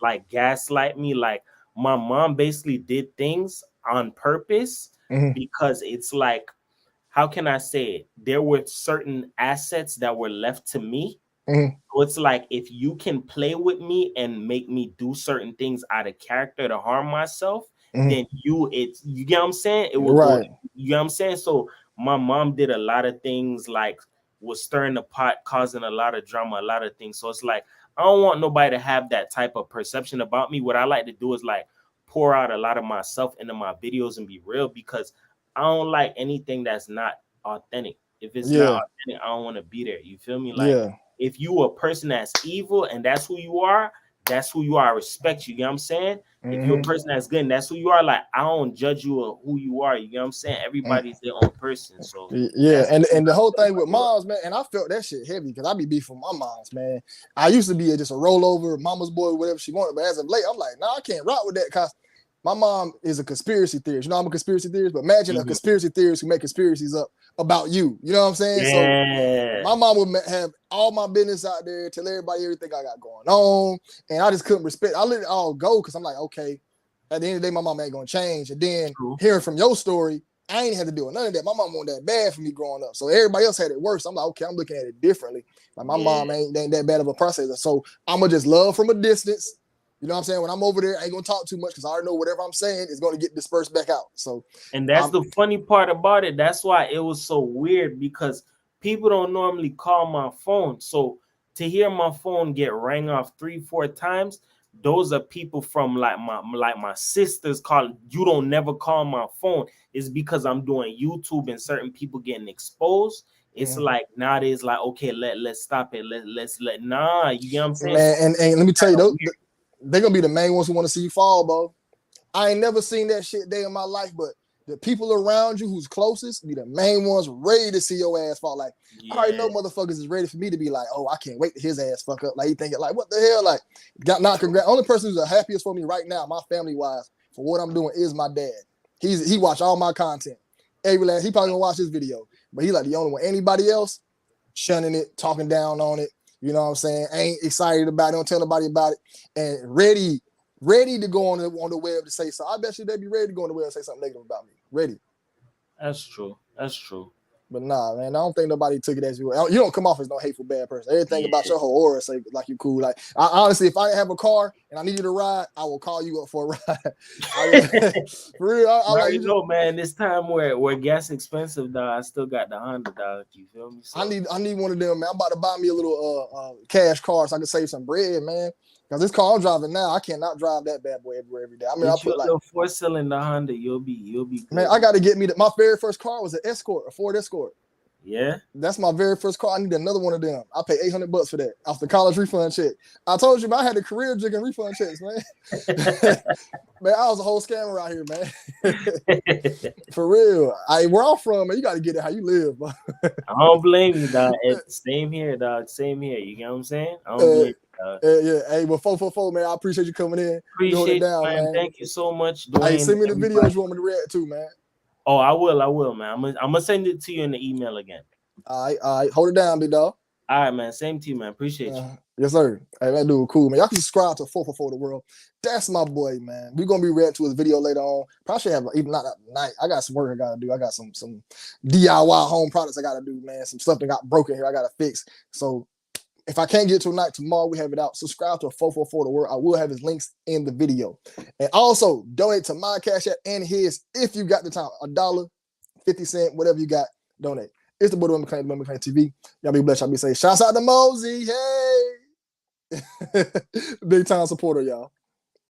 like gaslight me. Like my mom basically did things on purpose. Because it's like, how can I say it? There were certain assets that were left to me. So it's like, if you can play with me and make me do certain things out of character to harm myself, then you get what I'm saying? It will go, you know what I'm saying? So my mom did a lot of things, like was stirring the pot, causing a lot of drama, a lot of things. So it's like, I don't want nobody to have that type of perception about me. What I like to do is like pour out a lot of myself into my videos and be real, because I don't like anything that's not authentic. If it's not authentic, I don't want to be there. You feel me? Like if you a person that's evil and that's who you are, that's who you are. I respect you. You know what I'm saying? If you're a person that's good and that's who you are, like I don't judge you or who you are. You know what I'm saying? Everybody's their own person. So and the whole thing with moms, man, and I felt that shit heavy because I be beefing with my moms, man. I used to be just a rollover, mama's boy, whatever she wanted, but as of late, I'm like, nah, I can't rock with that because my mom is a conspiracy theorist. You know, I'm a conspiracy theorist, but imagine a conspiracy theorist who make conspiracies up about you. You know what I'm saying? So my mom would have all my business out there, tell everybody everything I got going on, and I just couldn't respect. I let it all go because I'm like, okay, at the end of the day, my mom ain't gonna change. And then hearing from your story, I ain't had to do none of that. My mom wasn't that bad for me growing up, so everybody else had it worse. I'm like, okay, I'm looking at it differently. Like my mom ain't that bad of a processor, so I'm gonna just love from a distance. You know what I'm saying? When I'm over there, I ain't gonna talk too much because I already know whatever I'm saying is gonna get dispersed back out. So, and that's the funny part about it. That's why it was so weird, because people don't normally call my phone. So to hear my phone get rang off 3-4 times, those are people from like my sisters calling. You don't never call my phone. It's because I'm doing YouTube and certain people getting exposed. It's like nowadays, like, okay, let's stop it. Let's nah. You get what I'm saying? Man, and let me tell you, they're gonna be the main ones who want to see you fall, bro. I ain't never seen that shit day in my life, but the people around you who's closest be the main ones ready to see your ass fall. Like, I already know motherfuckers is ready for me to be like, oh, I can't wait to his ass fuck up. Like, you thinking, like, what the hell? Like, only person who's the happiest for me right now, my family wise, for what I'm doing is my dad. He watch all my content. He probably gonna watch this video, but he like the only one. Anybody else shunning it, talking down on it. You know what I'm saying? Ain't excited about it, don't tell nobody about it, and ready to go on the web to say something. I bet you they'd be ready to go on the web and say something negative about me. Ready. That's true. But nah, man, I don't think nobody took it as you. You don't come off as no hateful bad person. Everything about your whole aura say like you cool. Like honestly, if I have a car and I need you to ride, I will call you up for a ride. For real, I like you know, man. This time where gas expensive, dog, I still got the Honda, dog. You feel me? So, I need one of them, man. I'm about to buy me a little cash car so I can save some bread, man. Because this car I'm driving now, I cannot drive that bad boy everywhere every day. I mean, I put like 4-cylinder Honda, you'll be good. Man, I got to get me my very first car was an Escort, a Ford Escort. Yeah, that's my very first car. I need another one of them. I pay $800 for that off the college refund check. I told you, man, I had a career jigging refund checks, man. Man, I was a whole scammer out here, man. For real. Where I'm from, man, you got to get it how you live, bro. I don't blame you, dog. Same here, dog. Same here. You know what I'm saying? I don't blame you. Yeah, hey, well, 444, man, I appreciate you coming in. Appreciate it down, man. Thank you so much, Dwayne. Hey, send me the videos you want me to react to, man. Oh, I will, man. I'm gonna send it to you in the email again. All right. Hold it down, big dog. All right, man. Same to you, man. Appreciate you. Yes, sir. Hey, that dude cool, man. Y'all can subscribe to 444 the world. That's my boy, man. We're gonna be reacting to his video later on. Probably should have even not tonight. I got some work I gotta do. I got some DIY home products I gotta do, man. Some stuff that got broken here I gotta fix. So if I can't get to tonight, tomorrow we have it out. Subscribe to 444 the world. I will have his links in the video. And also donate to my Cash App and his if you got the time. $1, 50 cents, whatever you got, donate. It's the boy Dwayne McClain, Dwayne McClain TV. Y'all be blessed. Y'all be safe. Shouts out to Mosey. Hey. Big time supporter, y'all.